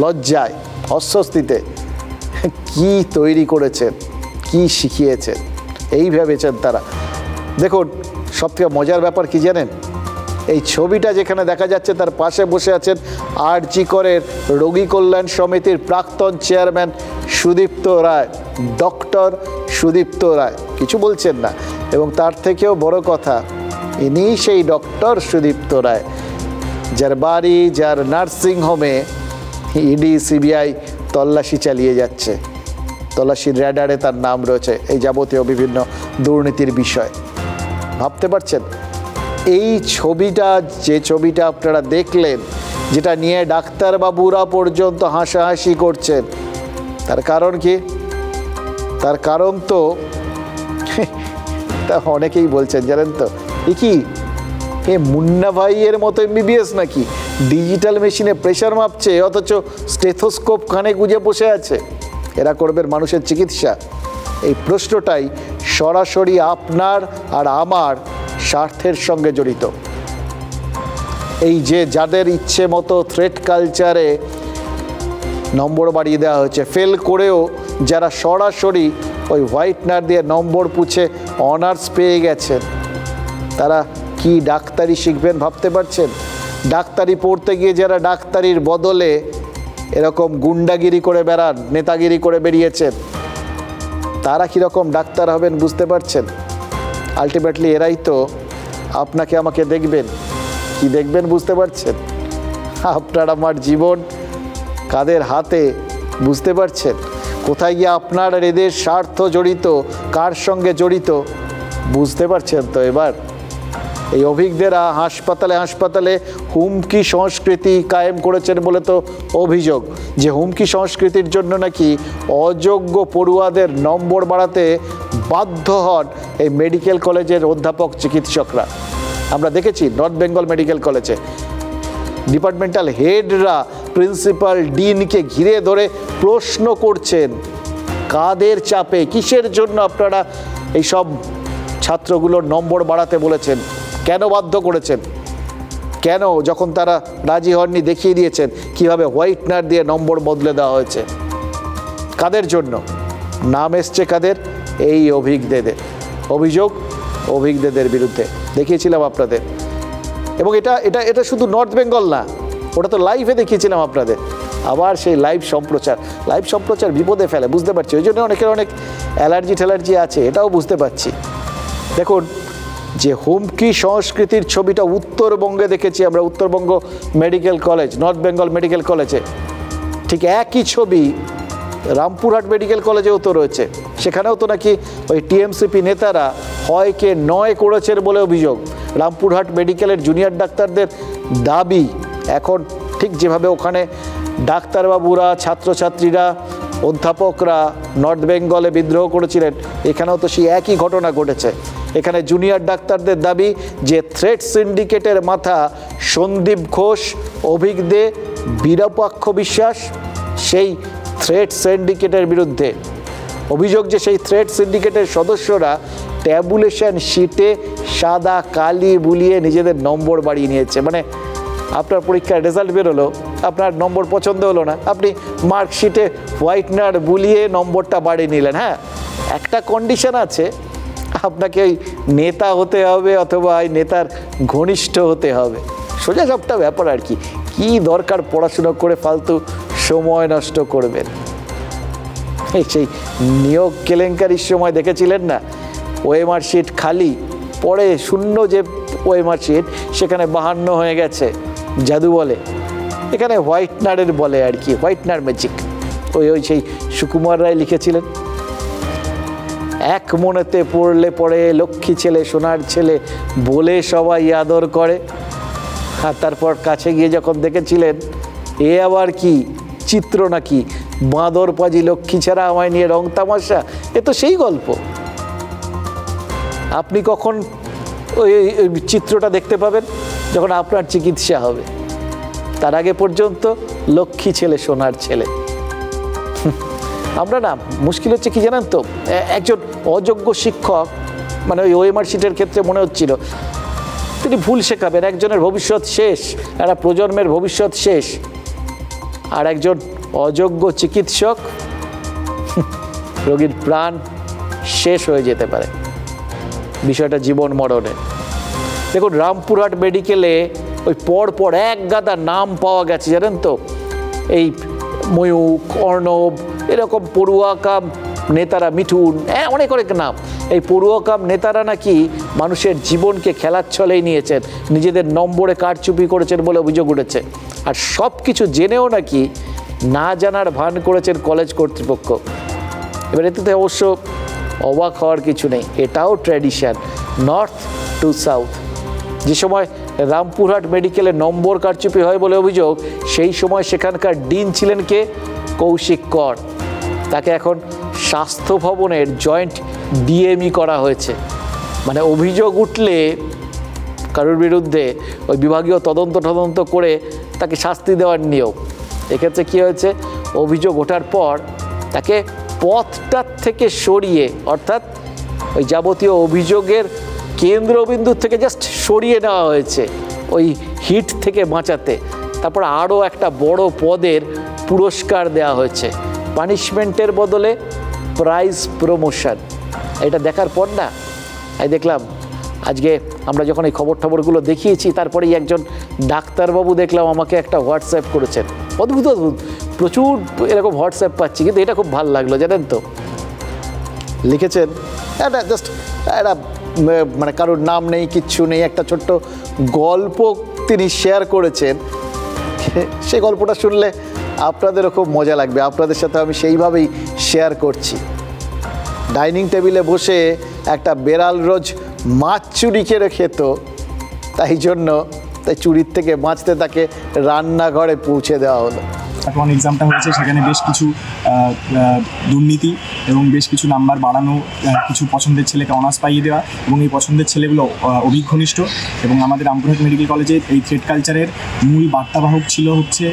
লজ্জায়, অস্বস্তিতে কি তৈরি করেছেন, কি শিখিয়েছেন, এই ভেবেছেন তারা। দেখুন, সবথেকে মজার ব্যাপার কি জানেন? এই ছবিটা যেখানে দেখা যাচ্ছে তার পাশে বসে আছেন আরজিকরের রোগী কল্যাণ সমিতির প্রাক্তন চেয়ারম্যান সুদীপ্ত রায়, ডক্টর সুদীপ্ত রায়, কিছু বলছেন না। এবং তার থেকেও বড় কথা, ইনি সেই ডক্টর সুদীপ্ত রায় যার বাড়ি, যার নার্সিংহোমে ইডি সিবিআই তল্লাশি চালিয়ে যাচ্ছে। তল্লাশির র্যাডারে তার নাম রয়েছে এই যাবতীয় বিভিন্ন দুর্নীতির বিষয়। ভাবতে পারছেন এই ছবিটা, যে ছবিটা আপনারা দেখলেন, যেটা নিয়ে ডাক্তারবাবুরা পর্যন্ত হাসাহাসি করছেন, তার কারণ কি? তার কারণ তো তা অনেকেই বলছেন জানেন তো, কি এ মুন্না ভাইয়ের মতো MBBS নাকি ডিজিটাল মেশিনে প্রেশার মাপছে, অথচ স্টেথোস্কোপ কানে গুঁজে বসে আছে? এরা করবেন মানুষের চিকিৎসা? এই প্রশ্নটাই সরাসরি আপনার আর আমার স্বার্থের সঙ্গে জড়িত। এই যে যাদের ইচ্ছে মতো থ্রেট কালচারে নম্বর বাড়িয়ে দেওয়া হয়েছে, ফেল করেও যারা সরাসরি ওই হোয়াইটনার দিয়ে নম্বর পুছে অনার্স পেয়ে গেছেন, তারা কি ডাক্তারি শিখবেন ভাবতে পারছেন? ডাক্তারি পড়তে গিয়ে যারা ডাক্তারির বদলে এরকম গুন্ডাগিরি করে বেড়ান, নেতাগিরি করে বেরিয়েছেন, তারা কীরকম ডাক্তার হবেন বুঝতে পারছেন? আলটিমেটলি এরাই তো আপনাকে আমাকে দেখবেন। কি দেখবেন বুঝতে পারছেন? আপনার আমার জীবন কাদের হাতে বুঝতে পারছেন? কোথায় গিয়ে আপনার আর এদের স্বার্থ জড়িত, কার সঙ্গে জড়িত বুঝতে পারছেন তো? এবার এই অভিজ্ঞরা হাসপাতালে হুমকি সংস্কৃতি কায়েম করেছেন বলে তো অভিযোগ, যে হুমকি সংস্কৃতির জন্য নাকি অযোগ্য পড়ুয়াদের নম্বর বাড়াতে বাধ্য হন এই মেডিকেল কলেজের অধ্যাপক চিকিৎসকরা। আমরা দেখেছি নর্থ বেঙ্গল মেডিকেল কলেজে ডিপার্টমেন্টাল হেডরা প্রিন্সিপাল ডিনকে ঘিরে ধরে প্রশ্ন করছেন, কাদের চাপে, কিসের জন্য আপনারা এইসব ছাত্রগুলোর নম্বর বাড়াতে বলেছেন, কেন বাধ্য করেছেন, কেন যখন তারা রাজি হননি দেখিয়ে দিয়েছেন কিভাবে হোয়াইটনার দিয়ে নম্বর বদলে দেওয়া হয়েছে, কাদের জন্য? নাম এসছে কাদের? এই অভিযোগ অভিজ্ঞদের বিরুদ্ধে দেখিয়েছিলাম আপনাদের। এবং এটা শুধু নর্থ বেঙ্গল না, ওটা তো লাইভে দেখিয়েছিলাম আপনাদের। আবার সেই লাইভ সম্প্রচার বিপদে ফেলে, বুঝতে পারছি। ওই জন্য অনেকের অনেক অ্যালার্জি আছে, এটাও বুঝতে পারছি। দেখুন, যে হুমকি সংস্কৃতির ছবিটা উত্তরবঙ্গে দেখেছি আমরা, Uttarbanga medical college, north Bengal medical কলেজে, ঠিক একই ছবি রামপুরহাট মেডিকেল কলেজেও তো রয়েছে। সেখানেও তো নাকি ওই টিএমসিপি নেতারা হয়কে নয় করেছেন বলে অভিযোগ। রামপুরহাট মেডিকেলের জুনিয়র ডাক্তারদের দাবি, এখন ঠিক যেভাবে ওখানে ডাক্তারবাবুরা, ছাত্রছাত্রীরা, অধ্যাপকরা নর্থ বেঙ্গলে বিদ্রোহ করেছিলেন, এখানেও তো সেই একই ঘটনা ঘটেছে। এখানে জুনিয়র ডাক্তারদের দাবি যে থ্রেড সিন্ডিকেটের মাথা সন্দীপ ঘোষ, অভিজ্ঞদে, বীরপাক্ষ বিশ্বাস, সেই থ্রেড সিন্ডিকেটের বিরুদ্ধে অভিযোগ যে সেই থ্রেড সিন্ডিকেটের সদস্যরা ট্যাবুলেশন শিটে সাদা কালি বুলিয়ে নিজেদের নম্বর বাড়িয়ে নিয়েছে। মানে আপনার পরীক্ষার রেজাল্ট বেরোলো, আপনার নম্বর পছন্দ হলো না, আপনি মার্কশিটে হোয়াইটনার বুলিয়ে নম্বরটা বাড়িয়ে নিলেন। হ্যাঁ, একটা কন্ডিশন আছে, আপনাকে ওই নেতা হতে হবে অথবা এই নেতার ঘনিষ্ঠ হতে হবে, সোজা সবটা ব্যাপার আর কি। কি দরকার পড়াশুনো করে ফালতু সময় নষ্ট করবেন? সেই নিয়োগ কেলেঙ্কারির সময় দেখেছিলেন না, ওএমআর শিট খালি, পরে শূন্য যে ওএমআর শিট সেখানে 52 হয়ে গেছে, জাদু বলে। এখানে হোয়াইটনারের বলে আর কি, হোয়াইটনার ম্যাজিক। ওই সেই সুকুমার রায় লিখেছিলেন, এক মনেতে পড়লে পড়ে লক্ষ্মী ছেলে সোনার ছেলে বলে সবাই আদর করে। আর তারপর কাছে গিয়ে যখন দেখেছিলেন এ আবার কি চিত্র নাকি, বাঁদর পাজি লক্ষ্মী ছাড়া আমায় নিয়ে রং তামাশা, এ তো সেই গল্প। আপনি কখন ওই চিত্রটা দেখতে পাবেন? যখন আপনার চিকিৎসা হবে। তার আগে পর্যন্ত লক্ষ্মী ছেলে সোনার ছেলে। আমরা না, মুশকিল হচ্ছে কি জানেন তো, একজন অযোগ্য শিক্ষক, মানে ওই ওএমআর শিটের ক্ষেত্রে মনে হচ্ছিল তিনি ভুল শেখাবেন, একজনের ভবিষ্যৎ শেষ, একটা প্রজন্মের ভবিষ্যৎ শেষ। আর একজন অযোগ্য চিকিৎসক, রোগীর প্রাণ শেষ হয়ে যেতে পারে, বিষয়টা জীবন মরণে। দেখুন, রামপুরহাট মেডিকেলে ওই পরপর এক গাদা নাম পাওয়া গেছে জানেন তো, এই ময়ূক, অর্ণব, এরকম পড়ুয়া কাম নেতারা, মিঠুন, অনেক নাম। এই পড়ুয়া কাম নেতারা নাকি মানুষের জীবনকে খেলার ছলেই নিয়েছেন, নিজেদের নম্বরে কারচুপি করেছেন বলে অভিযোগ উঠেছে। আর সব কিছু জেনেও নাকি না জানার ভান করেছেন কলেজ কর্তৃপক্ষ। এবার এতে অবশ্য অবাক হওয়ার কিছু নেই, এটাও ট্র্যাডিশন, নর্থ টু সাউথ। যে সময় রামপুরহাট মেডিকেলে নম্বর কারচুপি হয় বলে অভিযোগ, সেই সময় সেখানকার ডিন ছিলেন কে? কৌশিক কর। তাকে এখন স্বাস্থ্য ভবনের জয়েন্ট ডিএমই করা হয়েছে। মানে অভিযোগ উঠলে কারোর বিরুদ্ধে ওই বিভাগীয় তদন্ত করে তাকে শাস্তি দেওয়ার নিয়ম। এক্ষেত্রে কী হয়েছে, অভিযোগ ওঠার পর তাকে পথটার থেকে সরিয়ে, অর্থাৎ ওই যাবতীয় অভিযোগের কেন্দ্রবিন্দু থেকে জাস্ট সরিয়ে নেওয়া হয়েছে ওই হিট থেকে বাঁচাতে। তারপর আরও একটা বড় পদের পুরস্কার দেওয়া হয়েছে, পানিশমেন্টের বদলে প্রাইজ প্রমোশন। এটা দেখার পর না, আমি দেখলাম আজকে আমরা যখন এই খবরগুলো দেখিয়েছি, তারপরেই একজন ডাক্তারবাবু দেখলাম আমাকে একটা হোয়াটসঅ্যাপ করেছেন। অদ্ভুত প্রচুর এরকম হোয়াটসঅ্যাপ পাচ্ছি, কিন্তু এটা খুব ভালো লাগলো জানেন তো। লিখেছেন একটা জাস্ট একটা মানে কারোর নাম নেই, কিচ্ছু নেই, একটা ছোট্ট গল্প তিনি শেয়ার করেছেন। সেই গল্পটা শুনলে আপনাদেরও খুব মজা লাগবে, আপনাদের সাথে আমি সেইভাবেই শেয়ার করছি। ডাইনিং টেবিলে বসে একটা বেড়াল রোজ মাছ চুরি করে খেত, তাই জন্য তাই চুরির থেকে বাঁচতে তাকে রান্নাঘরে পৌঁছে দেওয়া হলো। এখন এক্সামটা হয়েছে, সেখানে বেশ কিছু দুর্নীতি এবং বেশ কিছু নাম্বার বাড়ানো, কিছু পছন্দের ছেলেকে অনার্স পাইয়ে দেওয়া, এবং এই পছন্দের ছেলেগুলো অভিঘনিষ্ঠ। এবং আমাদের রামপুরহাট মেডিকেল কলেজে এই থ্রেড কালচারের মূল বার্তাবাহক ছিল হচ্ছে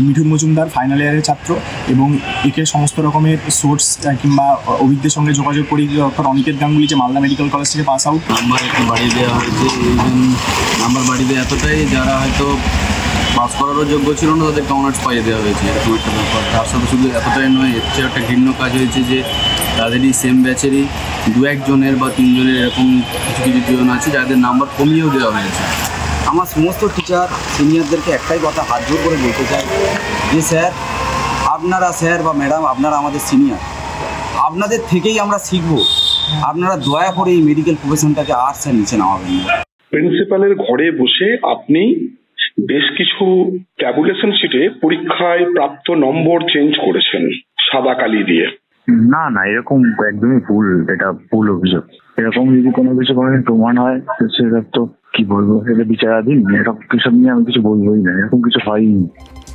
মিঠুন মজুমদার, ফাইনাল ইয়ারের ছাত্র, এবং একে সমস্ত রকমের সোর্স কিংবা অভিজ্ঞদের সঙ্গে যোগাযোগ করে ডক্টর অনিকেত গাঙ্গুলি যে মালদা মেডিকেল কলেজ থেকে পাস আউট, নাম্বার একটু বাড়িয়ে দেওয়া হয়েছে। নাম্বার বাড়িয়ে দেওয়া এতটাই যারা হয়তো পাস করারও যোগ্য ছিল না তাদেরকে অনার্স পাইয়ে দেওয়া হয়েছে, এরকম একটা ব্যাপার। তার সাথে শুধু এতটাই নয়, এর চেয়ে একটা ঘৃণ্য কাজ হয়েছে যে তাদেরই সেম ব্যাচেরই 2-1 জনের বা 3 জনের এরকম কিছু জন আছে যাদের নাম্বার কমিয়েও দেওয়া হয়েছে। আমার সমস্ত টিচার সিনিয়রদেরকে একটাই কথা হাত জোর করে বলতে চাই যে স্যার, আপনারা স্যার বা ম্যাডাম, আপনারা আমাদের সিনিয়র, আপনাদের থেকেই আমরা শিখব। আপনারা দয়া করে এই মেডিকেল প্রফেশনটাকে আর্টসের নিচে নামাবেন না। প্রিন্সিপালের ঘরে বসে আপনি বেশ কিছু ট্যাবুলেশন শিটে পরীক্ষায় প্রাপ্ত নম্বর চেঞ্জ করেছেন সাদা কালি দিয়ে। না না, এরকম একদমই ভুল, এটা ভুল অভিযোগ। এরকম যদি কোনো কিছু কোনোদিন প্রমাণ হয় সেটা তো কি বলবো, এটা বিচারাধীন। এরকম কিছু নিয়ে আমি কিছু বলবোই না, এরকম কিছু হয়নি।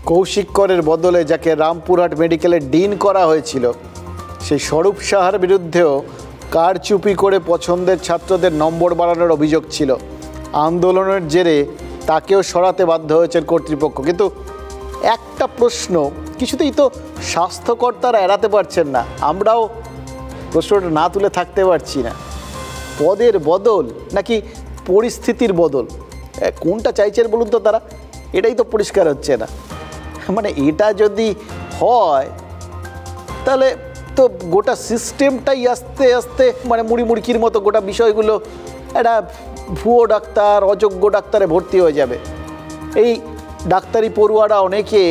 কৌশিক করের বদলে যাকে রামপুরহাট মেডিকেলের ডিন করা হয়েছিল, সেই স্বরূপ সাহার বিরুদ্ধেও কারচুপি করে পছন্দের ছাত্রদের নম্বর বাড়ানোর অভিযোগ ছিল। আন্দোলনের জেরে তাকেও সরাতে বাধ্য হয়েছেন কর্তৃপক্ষ। কিন্তু একটা প্রশ্ন কিছুতেই তো স্বাস্থ্যকর্তারা এড়াতে পারছেন না, আমরাও প্রশ্নটা না তুলে থাকতে পারছি না। পদের বদল নাকি পরিস্থিতির বদল, কোনটা চাইছেন বলুন তো তারা? এটাই তো পরিষ্কার হচ্ছে না। মানে এটা যদি হয় তাহলে তো গোটা সিস্টেমটাই আস্তে আস্তে মানে মুড়িমুড়কির মতো গোটা বিষয়গুলো একটা ভুয়ো ডাক্তার, অযোগ্য ডাক্তারে ভর্তি হয়ে যাবে। এই ডাক্তারি পড়ুয়ারা অনেকে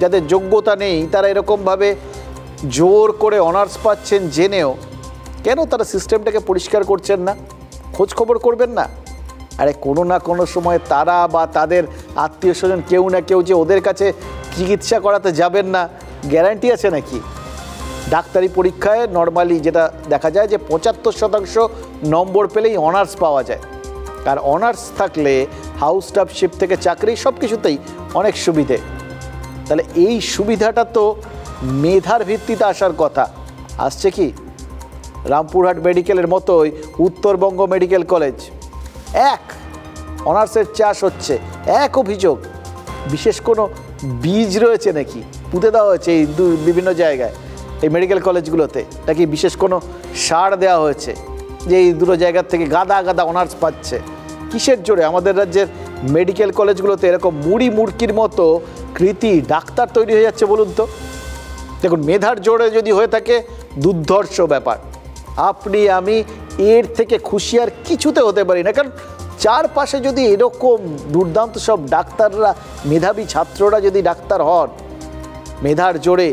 যাদের যোগ্যতা নেই, তারা এরকমভাবে জোর করে অনার্স পাচ্ছেন জেনেও কেন তারা সিস্টেমটাকে পরিষ্কার করছেন না, খোঁজ খবর করবেন না? আরে কোনো না কোনো সময় তারা বা তাদের আত্মীয় স্বজন কেউ না কেউ যে ওদের কাছে চিকিৎসা করাতে যাবেন না, গ্যারান্টি আছে নাকি? ডাক্তারি পরীক্ষায় নর্মালি যেটা দেখা যায় যে 75% নম্বর পেলেই অনার্স পাওয়া যায়। আর অনার্স থাকলে হাউস স্টাফশিপ থেকে চাকরি সব কিছুতেই অনেক সুবিধে। তাহলে এই সুবিধাটা তো মেধার ভিত্তিতে আসার কথা, আসছে কি? রামপুরহাট মেডিকেলের মতোই উত্তরবঙ্গ মেডিকেল কলেজ এক অনার্সের চাষ হচ্ছে, এক অভিযোগ বিশেষ কোনো বীজ রয়েছে নাকি পুঁতে দেওয়া হয়েছে এই বিভিন্ন জায়গায়, এই মেডিকেল কলেজগুলোতে নাকি বিশেষ কোনো সার দেওয়া হয়েছে যে এই দুটো জায়গার থেকে গাদা গাদা অনার্স পাচ্ছে? কিসের জোরে আমাদের রাজ্যের মেডিকেল কলেজগুলোতে এরকম মুড়ি মুড়কির মতো কৃতি ডাক্তার তৈরি হয়ে যাচ্ছে বলুন তো? দেখুন, মেধার জোরে যদি হয়ে থাকে দুর্ধর্ষ ব্যাপার। আপনি আমি এর থেকে খুশি আর কিছুতে হতে পারি না, কারণ চারপাশে যদি এরকম দুর্দান্ত সব ডাক্তাররা, মেধাবী ছাত্ররা যদি ডাক্তার হন মেধার জোরে,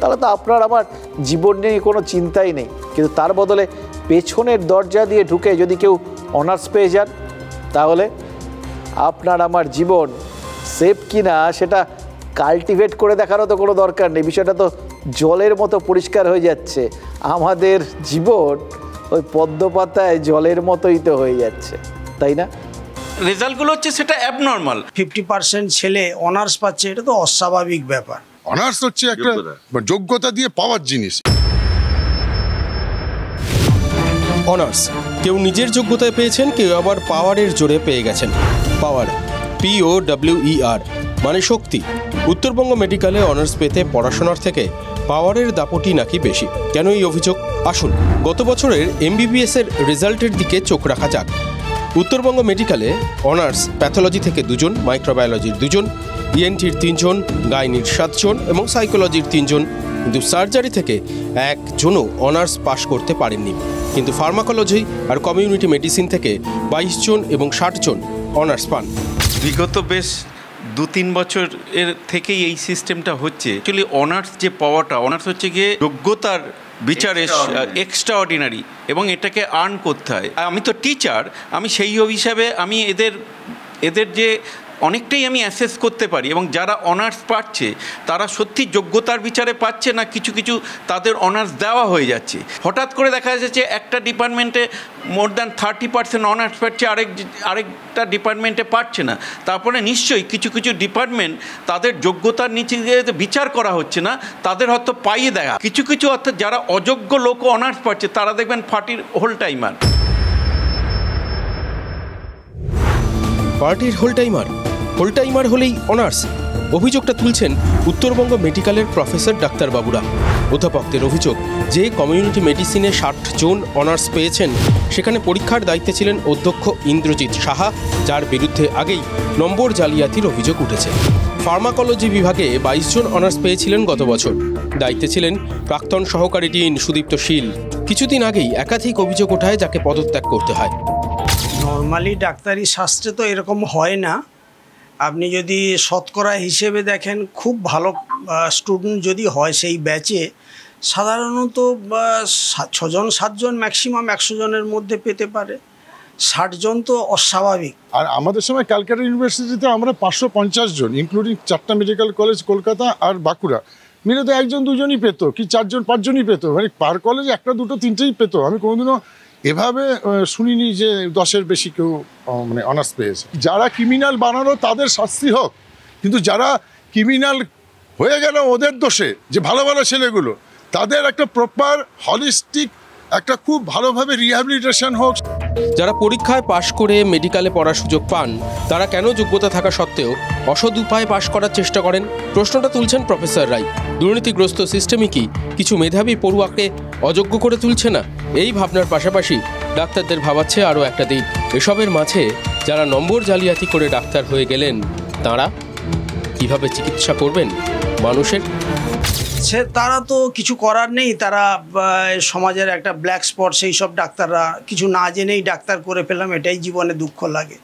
তাহলে তো আপনার আমার জীবন নিয়ে কোনো চিন্তাই নেই। কিন্তু তার বদলে পেছনের দরজা দিয়ে ঢুকে যদি কেউ অনার্স পেয়ে যান, তাহলে আপনার আমার জীবন সেফ কিনা সেটা কাল্টিভেট করে দেখারও তো কোনো দরকার নেই। বিষয়টা তো জলের মতো পরিষ্কার হয়ে যাচ্ছে। আমাদের জীবন ওই পদ্ম পাতায় জলের মতোই তো হয়ে যাচ্ছে, তাই না? রেজাল্টগুলো হচ্ছে সেটা অ্যাবনর্মাল। 50% ছেলে অনার্স পাচ্ছে, এটা তো অস্বাভাবিক ব্যাপার। অনার্স হচ্ছে একটা যোগ্যতা দিয়ে পাওয়ার জিনিস। অনার্স কেউ নিজের যোগ্যতায় পেয়েছেন, কেউ আবার পাওয়ারের জোরে পেয়ে গেছেন। পাওয়ার, POWER মানে শক্তি। উত্তরবঙ্গ মেডিকেলে অনার্স পেতে পড়াশোনার থেকে পাওয়ারের দাপটি নাকি বেশি। কেন এই অভিযোগ? আসুন গত বছরের MBBS এর রেজাল্টের দিকে চোখ রাখা যাক। উত্তরবঙ্গ মেডিকেলে অনার্স প্যাথোলজি থেকে 2 জন, মাইক্রোবায়োলজির 2 জন, ENTর 3 জন, গাইনির 7 জন এবং সাইকোলজির 3 জন। কিন্তু সার্জারি থেকে 1 জনও অনার্স পাশ করতে পারেননি। কিন্তু ফার্মাকোলজি আর কমিউনিটি মেডিসিন থেকে 22 জন এবং 60 জন অনার্স পান। বিগত বেশ 2-3 বছর এর থেকেই এই সিস্টেমটা হচ্ছে। অ্যাকচুয়ালি অনার্স যে পাওয়াটা, অনার্স হচ্ছে গিয়ে যোগ্যতার বিচারে এক্সট্রা অর্ডিনারি, এবং এটাকে আর্ন করতে হয়। আমি তো টিচার, আমি সেই হিসাবে আমি এদের যে অনেকটাই আমি অ্যাসেস করতে পারি, এবং যারা অনার্স পাচ্ছে তারা সত্যি যোগ্যতার বিচারে পাচ্ছে না, কিছু কিছু তাদের অনার্স দেওয়া হয়ে যাচ্ছে। হঠাৎ করে দেখা যাচ্ছে একটা ডিপার্টমেন্টে মোর দ্যান 30% অনার্স পাচ্ছে, আরেকটা ডিপার্টমেন্টে পাচ্ছে না। তারপরে নিশ্চয়ই কিছু কিছু ডিপার্টমেন্ট তাদের যোগ্যতার নিচে বিচার করা হচ্ছে না, তাদের হয়তো পাইয়ে দেয়া। কিছু কিছু অর্থাৎ যারা অযোগ্য লোক অনার্স পাচ্ছে তারা দেখবেন পার্টির হোল টাইমার। পার্টির হোল টাইমার হলেই অনার্স, অভিযোগটা তুলছেন উত্তরবঙ্গ মেডিকেলের প্রফেসর ডাক্তারবাবুরা। অধ্যাপকদের অভিযোগ যে কমিউনিটি মেডিসিনে 60 জন অনার্স পেয়েছেন, সেখানে পরীক্ষার দায়িত্বে ছিলেন অধ্যক্ষ ইন্দ্রজিৎ সাহা, যার বিরুদ্ধে আগেই নম্বর জালিয়াতির অভিযোগ উঠেছে। ফার্মাকোলজি বিভাগে 22 জন অনার্স পেয়েছিলেন গত বছর, দায়িত্বে ছিলেন প্রাক্তন সহকারী ডিন সুদীপ্ত শীল। কিছুদিন আগেই একাধিক অভিযোগ ওঠায় যাকে পদত্যাগ করতে হয়। নর্মালি ডাক্তারি শাস্ত্রে তো এরকম হয় না। আপনি যদি শতকরা হিসেবে দেখেন, খুব ভালো স্টুডেন্ট যদি হয় সেই ব্যাচে, সাধারণত 6-7 জন ম্যাক্সিমাম 100 জনের মধ্যে পেতে পারে। 60 জন তো অস্বাভাবিক। আর আমাদের সময় ক্যালকাটা ইউনিভার্সিটিতে আমরা 550 জন, ইনক্লুডিং 4টা মেডিকেল কলেজ কলকাতা আর বাঁকুড়া মিলে তো 1 জন 2 জনই পেতো, কি 4 জন 5 জনই পেতো, মানে পার কলেজ 1টা 2টো 3টেই পেতো। আমি কোনোদিনও এভাবে শুনিনি যে 10-এর বেশি কেউ মানে অনার্স পেয়েছে। যারা ক্রিমিনাল বানানো তাদের শাস্তি হোক, কিন্তু যারা ক্রিমিনাল হয়ে গেল ওদের দোষে, যে ভালো ভালো ছেলেগুলো, তাদের একটা প্রপার হলিস্টিক একটা খুব ভালোভাবে রিহ্যাবিলিটেশন হোক। যারা পরীক্ষায় পাশ করে মেডিকেলে পড়ার সুযোগ পান, তারা কেন যোগ্যতা থাকা সত্ত্বেও অসৎ উপায়ে পাশ করার চেষ্টা করেন? প্রশ্নটা তুলছেন প্রফেসর রায়। দুর্নীতিগ্রস্ত সিস্টেমই কি কিছু মেধাবী পড়ুয়াকে অযোগ্য করে তুলছে না? এই ভাবনার পাশাপাশি ডাক্তারদের ভাবাচ্ছে আরও একটা দিক। এসবের মাঝে যারা নম্বর জালিয়াতি করে ডাক্তার হয়ে গেলেন, তারা কিভাবে চিকিৎসা করবেন মানুষের? তারা তো কিছু করার নেই, তারা সমাজের একটা ব্ল্যাক স্পট। সেই সব ডাক্তাররা কিছু না জেনেই ডাক্তার করে ফেললাম, এটাই জীবনে দুঃখ লাগে,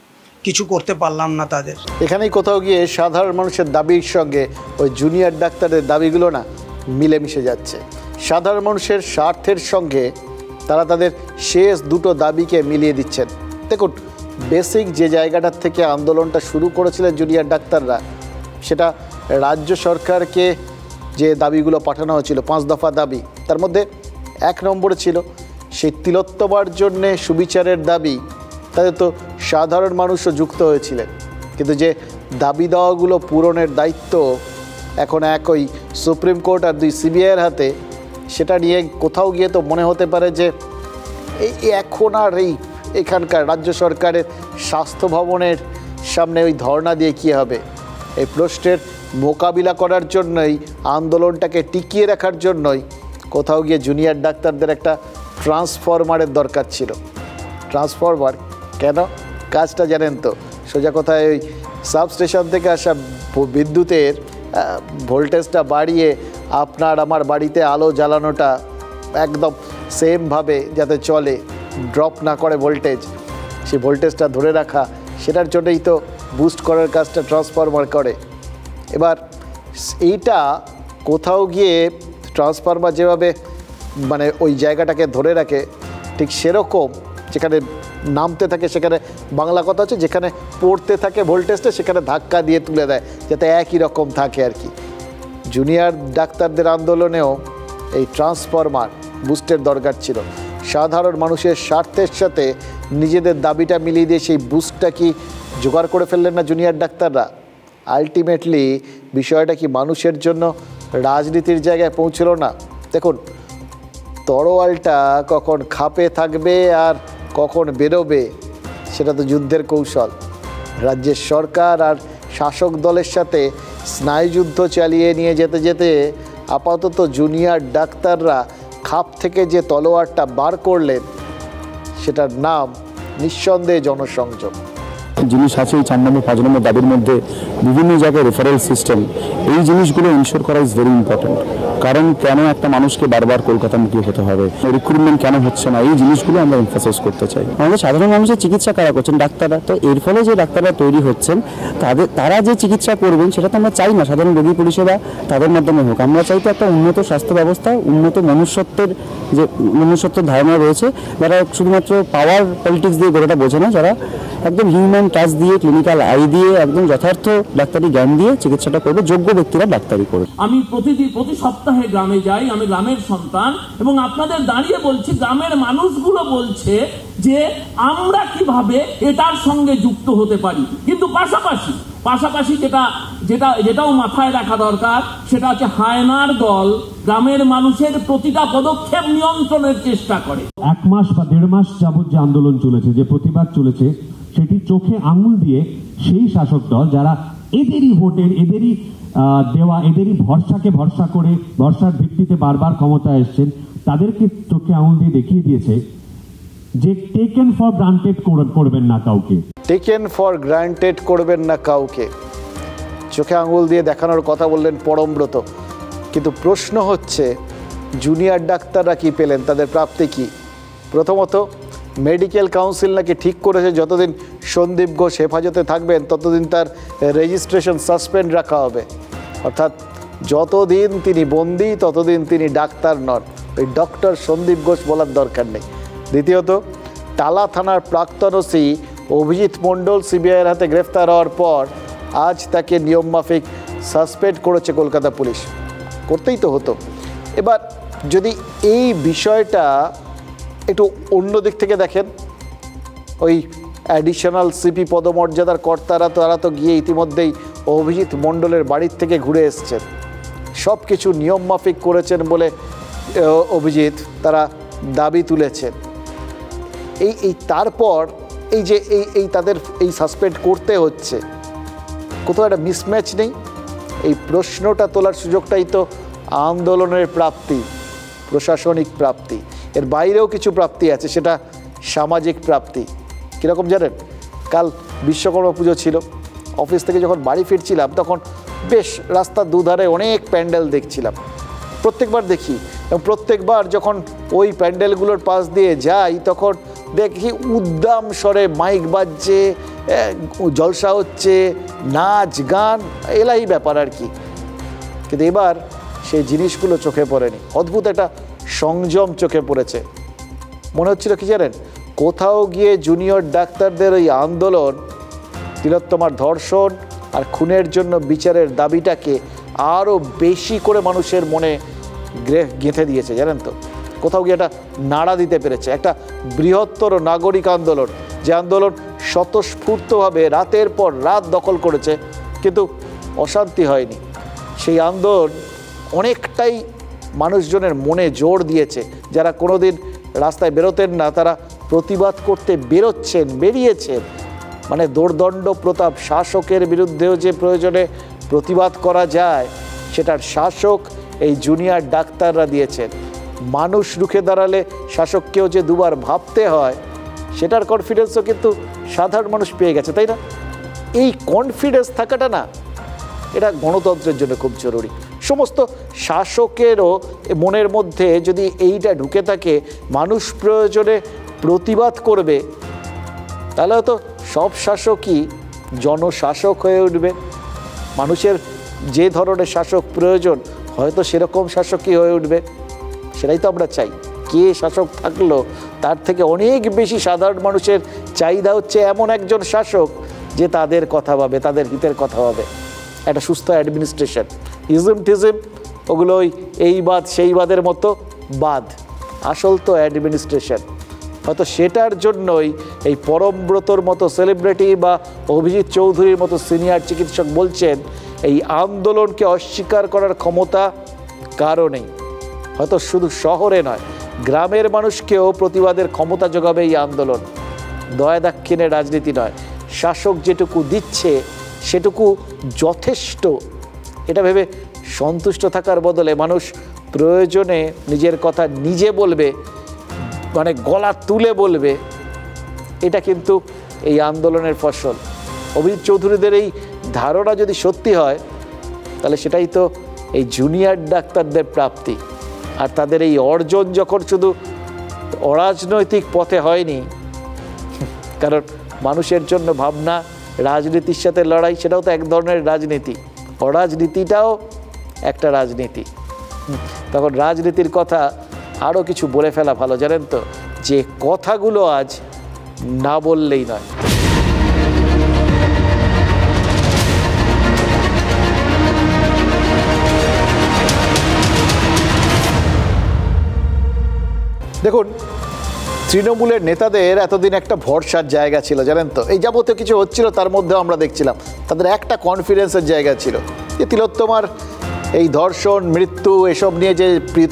কিছু করতে পারলাম না তাদের। এখানেই কোথাও গিয়ে সাধারণ মানুষের দাবির সঙ্গে ওই জুনিয়র ডাক্তারের দাবিগুলো না মিলেমিশে যাচ্ছে। সাধারণ মানুষের স্বার্থের সঙ্গে তারা তাদের শেষ দুটো দাবিকে মিলিয়ে দিচ্ছেন। দেখুন, বেসিক যে জায়গাটার থেকে আন্দোলনটা শুরু করেছিলেন জুনিয়র ডাক্তাররা, সেটা রাজ্য সরকারকে যে দাবিগুলো পাঠানো হয়েছিল 5 দফা দাবি, তার মধ্যে 1 নম্বরে ছিল সেই তিলোত্তমার জন্যে সুবিচারের দাবি। তাদের তো সাধারণ মানুষও যুক্ত হয়েছিলেন, কিন্তু যে দাবি দেওয়াগুলো পূরণের দায়িত্ব এখন ওই সুপ্রিম কোর্ট আর 2 সিবিআইয়ের হাতে, সেটা নিয়ে কোথাও গিয়ে তো মনে হতে পারে যে এখন আর এখানকার রাজ্য সরকারের স্বাস্থ্য ভবনের সামনে ওই ধর্ণা দিয়ে কী হবে। এই প্রশ্নের মোকাবিলা করার জন্যই, আন্দোলনটাকে টিকিয়ে রাখার জন্যই কোথাও গিয়ে জুনিয়র ডাক্তারদের একটা ট্রান্সফরমারের দরকার ছিল। ট্রান্সফরমার কেন? কাজটা জানেন তো, সোজা কথায় ওই সাবস্টেশন থেকে আসা বিদ্যুতের ভোল্টেজটা বাড়িয়ে আপনার আমার বাড়িতে আলো জ্বালানোটা একদম সেমভাবে যাতে চলে, ড্রপ না করে ভোল্টেজ, সেই ভোল্টেজটা ধরে রাখা, সেটার জন্যই তো বুস্ট করার কাজটা ট্রান্সফরমার করে। এবার এইটা কোথাও গিয়ে ট্রান্সফরমার যেভাবে মানে ওই জায়গাটাকে ধরে রাখে, ঠিক সেরকম যেখানে নামতে থাকে সেখানে, বাংলা কথা হচ্ছে যেখানে পড়তে থাকে ভোল্টেজটা সেখানে ধাক্কা দিয়ে তুলে দেয়, যাতে একই রকম থাকে আর কি। জুনিয়র ডাক্তারদের আন্দোলনেও এই ট্রান্সফরমার বুস্টের দরকার ছিল। সাধারণ মানুষের স্বার্থের সাথে নিজেদের দাবিটা মিলিয়ে দিয়ে সেই বুস্টটা কি জোগাড় করে ফেললেন না জুনিয়র ডাক্তাররা? আলটিমেটলি বিষয়টা কি মানুষের জন্য রাজনীতির জায়গায় পৌঁছলো না? দেখুন, তরোয়ালটা কখন খাপে থাকবে আর কখন বেরোবে সেটা তো যুদ্ধের কৌশল। রাজ্যের সরকার আর শাসক দলের সাথে স্নায়ুযুদ্ধ চালিয়ে নিয়ে যেতে যেতে আপাতত জুনিয়র ডাক্তাররা খাপ থেকে যে তলোয়ারটা বার করলেন, সেটার নাম নিঃসন্দেহে জনসংযোগ। জিনিস আছে এই 4 নম্বর 5 নম্বর দাবির মধ্যে, বিভিন্ন জায়গায় রেফারেল সিস্টেম, এই জিনিসগুলো ইনশোর করা ইজ ভেরি ইম্পর্টেন্ট। কারণ কেন একটা মানুষকে বারবার কলকাতামুখী হতে হবে, রিক্রুটমেন্ট কেন হচ্ছে না, এই জিনিসগুলো আমরা এমফাসাইজ করতে চাই। আমাদের সাধারণ মানুষের চিকিৎসা কারা করছেন? ডাক্তাররা। তো এর ফলে যে ডাক্তাররা তৈরি হচ্ছেন, তারা যে চিকিৎসা করবেন সেটা তো আমরা চাই না সাধারণ রোগী পরিষেবা তাদের মাধ্যমে হোক। আমরা চাই তো একটা উন্নত স্বাস্থ্য ব্যবস্থা, উন্নত মনুষ্যত্বের ধারণা রয়েছে, যারা শুধুমাত্র পাওয়ার পলিটিক্স দিয়ে গোটাটা বোঝে না, যারা একদম হিউম্যান প্রেসক্রিপশন কাজ দিয়ে, ক্লিনিক্যাল আই দিয়ে, একদম যথার্থ ডাক্তারি জ্ঞান দিয়ে চিকিৎসাটা করবে, যোগ্য ব্যক্তিরা ডাক্তারি করবে। আমি প্রতি সপ্তাহে গ্রামে যাই, আমি গ্রামের সন্তান, এবং আপনাদের দাঁড়িয়ে বলছি, গ্রামের মানুষগুলো বলছে যে আমরা কিভাবে এটার সঙ্গে যুক্ত হতে পারি। কিন্তু পাশাপাশি যেটাও মাথায় রাখা দরকার, সেটা হচ্ছে হায়নার দল গ্রামের মানুষের প্রতিটা পদক্ষেপ নিয়ন্ত্রণের চেষ্টা করে। 1 মাস বা 1.5 মাস যাবত যে আন্দোলন চলেছে, যে প্রতিবাদ চলেছে, সেটি চোখে আঙুল দিয়ে সেই শাসক দল যারা এদেরই ভোটের, এদেরই দেওয়া, এদেরই ভরসা করে ভরসার ভিত্তিতে বারবার ক্ষমতায় এসছেন, তাদেরকে চোখে আঙুল দিয়ে দেখিয়ে দিয়েছে যে টেকেন ফর গ্রান্টেড করবেন না কাউকে, টেকেন ফর গ্রান্টেড করবেন না কাউকে। চোখে আঙুল দিয়ে দেখানোর কথা বললেন পরমব্রত, কিন্তু প্রশ্ন হচ্ছে জুনিয়র ডাক্তাররা কি পেলেন, তাদের প্রাপ্তি কি? প্রথমত, মেডিকেল কাউন্সিল নাকি ঠিক করেছে যতদিন সন্দীপ ঘোষ হেফাজতে থাকবেন ততদিন তার রেজিস্ট্রেশন সাসপেন্ড রাখা হবে, অর্থাৎ যতদিন তিনি বন্দী ততদিন তিনি ডাক্তার নন, ওই ডক্টর সন্দীপ ঘোষ বলার দরকার নেই। দ্বিতীয়ত, টালা থানার প্রাক্তন ওসি অভিজিৎ মণ্ডল সিবিআইয়ের হাতে গ্রেফতার হওয়ার পর আজ তাকে নিয়মমাফিক সাসপেন্ড করেছে কলকাতা পুলিশ। করতেই তো হতো। এবার যদি এই বিষয়টা একটু অন্য দিক থেকে দেখেন, ওই অ্যাডিশনাল সিপি পদমর্যাদার কর্তারা তারা তো গিয়ে ইতিমধ্যেই অভিজিৎ মণ্ডলের বাড়ির থেকে ঘুরে এসছেন, সব কিছু নিয়মমাফিক করেছেন বলে অভিজিৎ তারা দাবি তুলেছেন। এই তারপর এই যে এই তাদের এই সাসপেন্ড করতে হচ্ছে, কোথাও একটা মিসম্যাচ নেই? এই প্রশ্নটা তোলার সুযোগটাই তো আন্দোলনের প্রাপ্তি, প্রশাসনিক প্রাপ্তি। এর বাইরেও কিছু প্রাপ্তি আছে, সেটা সামাজিক প্রাপ্তি। কীরকম জানেন? কাল বিশ্বকর্মা পুজো ছিল, অফিস থেকে যখন বাড়ি ফিরছিলাম তখন বেশ রাস্তার দুধারে অনেক প্যান্ডেল দেখছিলাম, প্রত্যেকবার দেখি, এবং প্রত্যেকবার যখন ওই প্যান্ডেলগুলোর পাশ দিয়ে যাই তখন দেখি উদ্দাম স্বরে মাইক বাজছে, জলসা হচ্ছে, নাচ গান, এলাই ব্যাপার আর কি। কিন্তু এবার সেই জিনিসগুলো চোখে পড়েনি, অদ্ভুত একটা সংযম চোখে পড়েছে। মনে হচ্ছিল কি জানেন, কোথাও গিয়ে জুনিয়র ডাক্তারদের ওই আন্দোলন তিলোত্তমার ধর্ষণ আর খুনের জন্য বিচারের দাবিটাকে আরও বেশি করে মানুষের মনে গেঁথে দিয়েছে, জানেন তো। কোথাও গিয়ে একটা নাড়া দিতে পেরেছে, একটা বৃহত্তর নাগরিক আন্দোলন, যে আন্দোলন স্বতঃস্ফূর্তভাবে রাতের পর রাত দখল করেছে কিন্তু অশান্তি হয়নি। সেই আন্দোলন অনেকটাই মানুষজনের মনে জোর দিয়েছে। যারা কোনোদিন রাস্তায় বেরোতেন না, তারা প্রতিবাদ করতে বেরিয়েছেন। মানে দোর্দণ্ড প্রতাপ শাসকের বিরুদ্ধেও যে প্রয়োজনে প্রতিবাদ করা যায়, সেটার শাসক এই জুনিয়র ডাক্তাররা দিয়েছেন। মানুষ রুখে দাঁড়ালে শাসককেও যে দুবার ভাবতে হয়, সেটার কনফিডেন্সও কিন্তু সাধারণ মানুষ পেয়ে গেছে, তাই না? এই কনফিডেন্স থাকাটা না, এটা গণতন্ত্রের জন্য খুব জরুরি। সমস্ত শাসকেরও মনের মধ্যে যদি এইটা ঢুকে থাকে, মানুষ প্রয়োজনে প্রতিবাদ করবে, তাহলে হয়তো সব শাসকই জনশাসক হয়ে উঠবে। মানুষের যে ধরনের শাসক প্রয়োজন, হয়তো সেরকম শাসকই হয়ে উঠবে। সেটাই তো আমরা চাই। কে শাসক থাকলো, তার থেকে অনেক বেশি সাধারণ মানুষের চাহিদা হচ্ছে এমন একজন শাসক যে তাদের কথা ভাবে, তাদের হিতের কথা ভাবে। একটা সুস্থ অ্যাডমিনিস্ট্রেশন, ইজম টিজম ওগুলো এই বাদ সেই বাদের মতো বাদ, আসল তো অ্যাডমিনিস্ট্রেশন। হয়তো সেটার জন্যই এই পরমব্রতর মতো সেলিব্রিটি বা অভিজিৎ চৌধুরীর মতো সিনিয়র চিকিৎসক বলছেন, এই আন্দোলনকে অস্বীকার করার ক্ষমতা কারও নেই। হয়তো শুধু শহরে নয়, গ্রামের মানুষকেও প্রতিবাদের ক্ষমতা যোগাবে এই আন্দোলন। দয়া দাক্ষিণের রাজনীতি নয়, শাসক যেটুকু দিচ্ছে সেটুকু যথেষ্ট, এটা ভেবে সন্তুষ্ট থাকার বদলে মানুষ প্রয়োজনে নিজের কথা নিজে বলবে, মানে গলা তুলে বলবে। এটা কিন্তু এই আন্দোলনের ফসল। অভিজিৎ চৌধুরীদের এই ধারণা যদি সত্যি হয়, তাহলে সেটাই তো এই জুনিয়র ডাক্তারদের প্রাপ্তি। আর তাদের এই অর্জন যখন শুধু অরাজনৈতিক পথে হয়নি, কারণ মানুষের জন্য ভাবনা, রাজনীতির সাথে লড়াই, সেটাও তো এক ধরনের রাজনীতি। অরাজনীতিটাও একটা রাজনীতি। তখন রাজনীতির কথা আরও কিছু বলে ফেলা ভালো, জানেন তো, যে কথাগুলো আজ না বললেই নয়। দেখুন, তৃণমূলের নেতাদের এতদিন একটা ভরসার জায়গা ছিল, জানেন তো। এই যাবতীয় কিছু হচ্ছিল তার মধ্যেও আমরা দেখছিলাম তাদের একটা কনফিডেন্সের জায়গা ছিল যে তিলোত্তমার এই ধর্ষণ, মৃত্যু এসব নিয়ে যে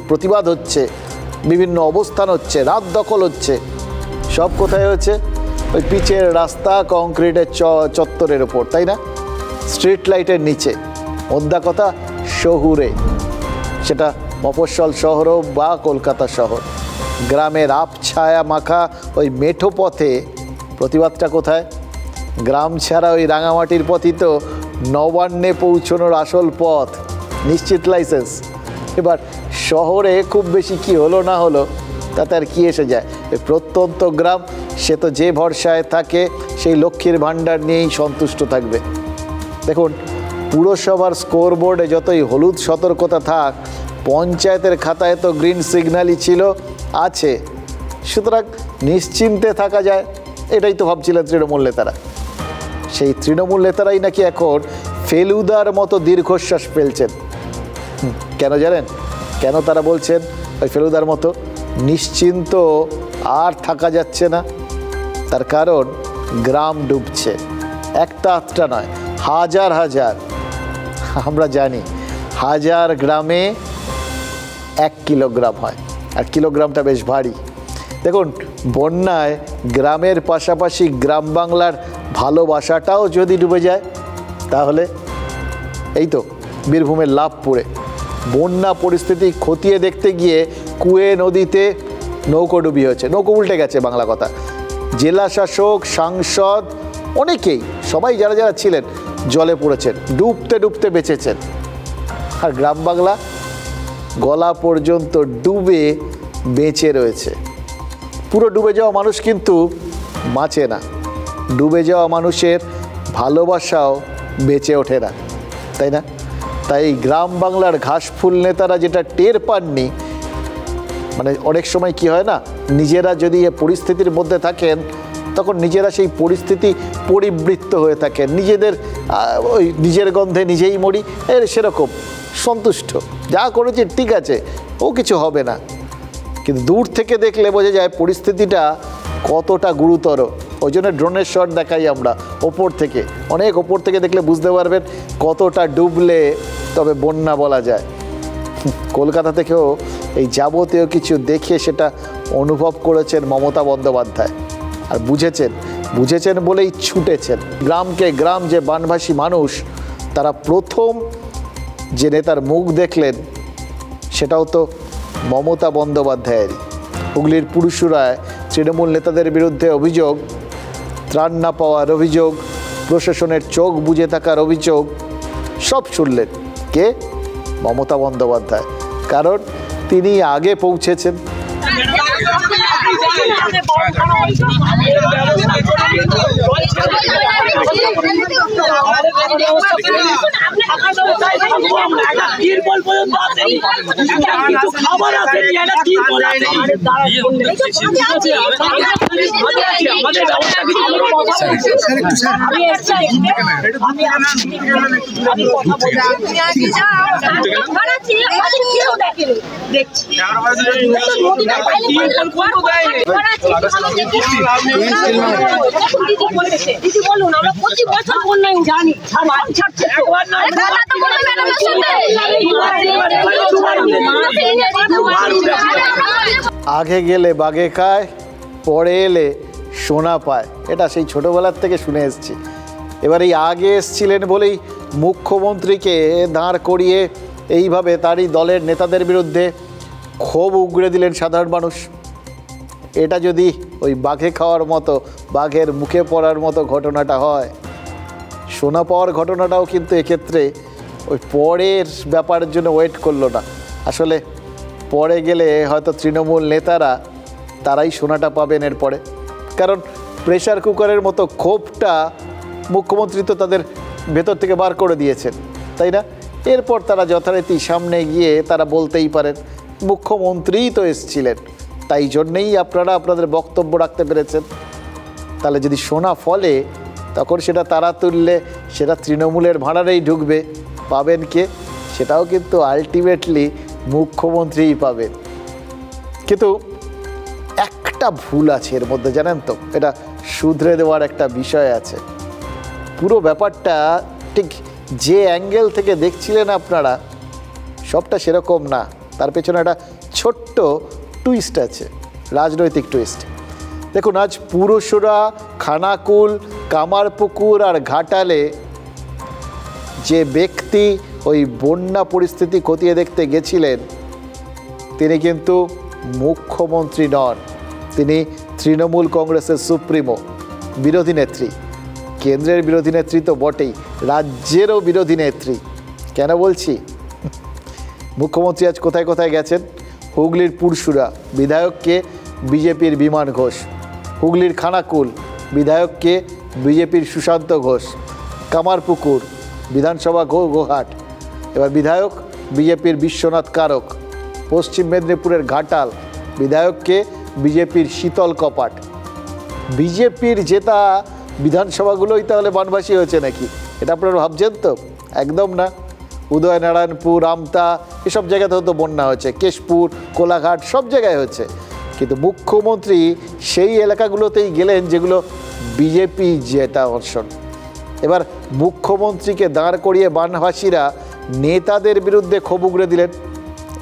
প্রতিবাদ হচ্ছে, বিভিন্ন অবস্থান হচ্ছে, রাত দখল হচ্ছে, সব কোথায় হচ্ছে? ওই পিচের রাস্তা, কংক্রিটের চত্বরের ওপর, তাই না? স্ট্রিট লাইটের নিচে, মোদ্দা কথা শহুরে, সেটা মফস্বল শহর বা কলকাতা শহর। গ্রামের আবছায়া মাখা ওই মেঠো পথে প্রতিবাদটা কোথায়? গ্রাম ছাড়া ওই রাঙামাটির পথই তো নবান্নে পৌঁছানোর আসল পথ, নিশ্চিত লাইসেন্স। এবার শহরে খুব বেশি কি হলো না হলো তাতে আর কি এসে যায়? ওই প্রত্যন্ত গ্রাম, সে তো যে ভরসায় থাকে সেই লক্ষ্মীর ভাণ্ডার নিয়েই সন্তুষ্ট থাকবে। দেখুন, পুরসভার স্কোরবোর্ডে যতই হলুদ সতর্কতা থাক, পঞ্চায়েতের খাতায় তো গ্রিন সিগন্যালই ছিল, আছে। সুতরাং নিশ্চিন্তে থাকা যায়, এটাই তো ভাবছিলেন তৃণমূল নেতারা। সেই তৃণমূল নেতারাই নাকি এখন ফেলুদার মতো দীর্ঘশ্বাস ফেলছেন। কেন জানেন? কেন তারা বলছেন ওই ফেলুদার মতো? নিশ্চিন্ত আর থাকা যাচ্ছে না। তার কারণ গ্রাম ডুবছে, একটা আধটা নয়, হাজার হাজার। আমরা জানি 1000 গ্রামে 1 কিলোগ্রাম হয়, আর কিলোগ্রামটা বেশ ভারী। দেখুন, বন্যায় গ্রামের পাশাপাশি গ্রাম বাংলার ভালোবাসাটাও যদি ডুবে যায়, তাহলে এই তো বীরভূমের লাভপুরে বন্যা পরিস্থিতি খতিয়ে দেখতে গিয়ে কুয়ে নদীতে নৌকোডুবি হয়েছে, নৌকো উল্টে গেছে, বাংলা কথা। জেলা শাসক, সাংসদ, অনেকেই, সবাই যারা যারা ছিলেন জলে পড়েছেন, ডুবতে ডুবতে বেঁচেছেন। আর গ্রাম বাংলা গলা পর্যন্ত ডুবে বেঁচে রয়েছে। পুরো ডুবে যাওয়া মানুষ কিন্তু বাঁচে না, ডুবে যাওয়া মানুষের ভালোবাসাও বেঁচে ওঠে না, তাই না? তাই গ্রাম বাংলার ঘাসফুল নেতারা যেটা টের পাননি, মানে অনেক সময় কি হয় না, নিজেরা যদি এ পরিস্থিতির মধ্যে থাকেন তখন নিজেরা সেই পরিস্থিতি পরিবৃত্ত হয়ে থাকেন, নিজেদের ওই নিজের গন্ধে নিজেই মরি, সেরকম সন্তুষ্ট, যা করেছে ঠিক আছে, ও কিছু হবে না। কিন্তু দূর থেকে দেখলে বোঝা যায় পরিস্থিতিটা কতটা গুরুতর। ওই জন্য ড্রোনের শট দেখাই আমরা ওপর থেকে, অনেক ওপর থেকে দেখলে বুঝতে পারবেন কতটা ডুবলে তবে বন্যা বলা যায়। কলকাতা থেকেও এই যাবতীয় কিছু দেখে সেটা অনুভব করেছেন মমতা বন্দ্যোপাধ্যায়, আর বুঝেছেন বলেই ছুটেছেন। গ্রামকে গ্রাম যে বানভাসী মানুষ, তারা প্রথম যে নেতার মুখ দেখলেন সেটাও তো মমতা বন্দ্যোপাধ্যায়েরই। হুগলির পুরুষুরায় তৃণমূল নেতাদের বিরুদ্ধে অভিযোগ, ত্রাণ না পাওয়ার অভিযোগ, প্রশাসনের চোখ বুজে থাকার অভিযোগ, সব শুনলেন কে? মমতা বন্দ্যোপাধ্যায়। কারণ তিনি আগে পৌঁছেছেন। আগে গেলে বাগে খায়, পরে এলে সোনা পায়, এটা সেই ছোটবেলার থেকে শুনে এসছি। এবার এই আগে এসছিলেন বলেই মুখ্যমন্ত্রীকে দাঁড় করিয়ে এইভাবে তারই দলের নেতাদের বিরুদ্ধে ক্ষোভ উগড়ে দিলেন সাধারণ মানুষ। এটা যদি ওই বাঘে খাওয়ার মতো, বাঘের মুখে পড়ার মতো ঘটনাটা হয়, সোনা পাওয়ার ঘটনাটাও কিন্তু এক্ষেত্রে ওই পরের ব্যাপারের জন্য ওয়েট করলো না। আসলে পরে গেলে হয়তো তৃণমূল নেতারা তারাই সোনাটা পাবেন এরপরে, কারণ প্রেশার কুকারের মতো ক্ষোভটা মুখ্যমন্ত্রী তো তাদের ভেতর থেকে বার করে দিয়েছেন, তাই না? এরপর তারা যথারীতি সামনে গিয়ে তারা বলতেই পারেন মুখ্যমন্ত্রীই তো এসছিলেন, তাই জন্যেই আপনারা আপনাদের বক্তব্য রাখতে পেরেছেন। তাহলে যদি সোনা ফলে তখন সেটা তারা তুললে সেটা তৃণমূলের ভাঁড়ারেই ঢুকবে, পাবেন কে? সেটাও কিন্তু আলটিমেটলি মুখ্যমন্ত্রীই পাবেন। কিন্তু একটা ভুল আছে এর মধ্যে, জানেন তো, এটা শুধরে দেওয়ার একটা বিষয় আছে। পুরো ব্যাপারটা ঠিক যে অ্যাঙ্গেল থেকে দেখছিলেন আপনারা সবটা সেরকম না, তার পেছনে একটা ছোট্ট টুইস্ট আছে, রাজনৈতিক টুইস্ট। দেখুন, আজ পুরসুরা, খানাকুল, কামারপুকুর আর ঘাটালে যে ব্যক্তি ওই বন্যা পরিস্থিতি খতিয়ে দেখতে গেছিলেন তিনি কিন্তু মুখ্যমন্ত্রী নন, তিনি তৃণমূল কংগ্রেসের সুপ্রিমো, বিরোধী নেত্রী। কেন্দ্রের বিরোধী নেত্রী তো বটেই, রাজ্যেরও বিরোধী নেত্রী। কেন বলছি? মুখ্যমন্ত্রী আজ কোথায় কোথায় গেছেন? হুগলির পুরসুরা, বিধায়ককে বিজেপির বিমান ঘোষ। হুগলির খানাকুল, বিধায়ককে বিজেপির সুশান্ত ঘোষ। কামারপুকুর বিধানসভা গোহাট, এবার বিধায়ক বিজেপির বিশ্বনাথ কারক। পশ্চিম মেদিনীপুরের ঘাটাল, বিধায়ককে বিজেপির শীতল কপাট। বিজেপির জেতা বিধানসভাগুলোই তাহলে বানভাসী হয়েছে নাকি? এটা আপনারা ভাবছেন তো? একদম না। উদয়নারায়ণপুর, আমতা, এসব জায়গাতেও তো বন্যা হয়েছে, কেশপুর, কোলাঘাট, সব জায়গায় হয়েছে। কিন্তু মুখ্যমন্ত্রী সেই এলাকাগুলোতেই গেলেন যেগুলো বিজেপি জেতা অর্জন। এবার মুখ্যমন্ত্রীকে দাঁড় করিয়ে বানভাসীরা নেতাদের বিরুদ্ধে ক্ষোভ উগড়ে দিলেন।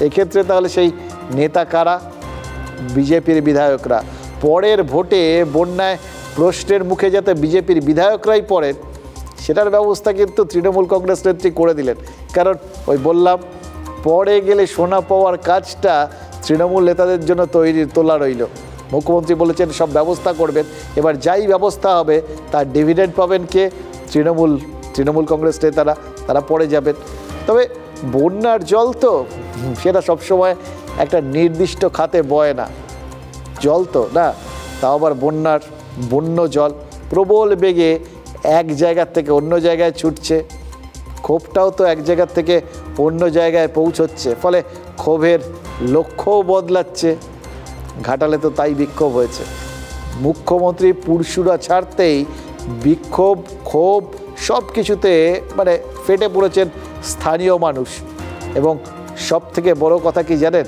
এক্ষেত্রে তাহলে সেই নেতা কারা? বিজেপির বিধায়করা। পরের ভোটে বন্যায় প্রশ্নের মুখে যাতে বিজেপির বিধায়করাই পড়েন সেটার ব্যবস্থা কিন্তু তৃণমূল কংগ্রেস নেত্রী করে দিলেন। কারণ ওই বললাম, পরে গেলে সোনা পাওয়ার কাজটা তৃণমূল নেতাদের জন্য তোলা রইল। মুখ্যমন্ত্রী বলেছেন সব ব্যবস্থা করবেন, এবার যাই ব্যবস্থা হবে তার ডিভিডেন্ড পাবেন কে? তৃণমূল কংগ্রেস নেতারা, তারা পড়ে যাবেন। তবে বন্যার জল তো সেটা সবসময় একটা নির্দিষ্ট খাতে বয় না, জল তো না, তাও আবার বন্য জল প্রবল বেগে এক জায়গার থেকে অন্য জায়গায় ছুটছে। ক্ষোভটাও তো এক জায়গার থেকে অন্য জায়গায় পৌঁছচ্ছে, ফলে ক্ষোভের লক্ষ্যও বদলাচ্ছে। ঘাটালে তো তাই বিক্ষোভ হয়েছে। মুখ্যমন্ত্রী পুরসুরা ছাড়তেই বিক্ষোভ, ক্ষোভ সব কিছুতে মানে ফেটে পড়েছেন স্থানীয় মানুষ। এবং সব থেকে বড় কথা কি জানেন?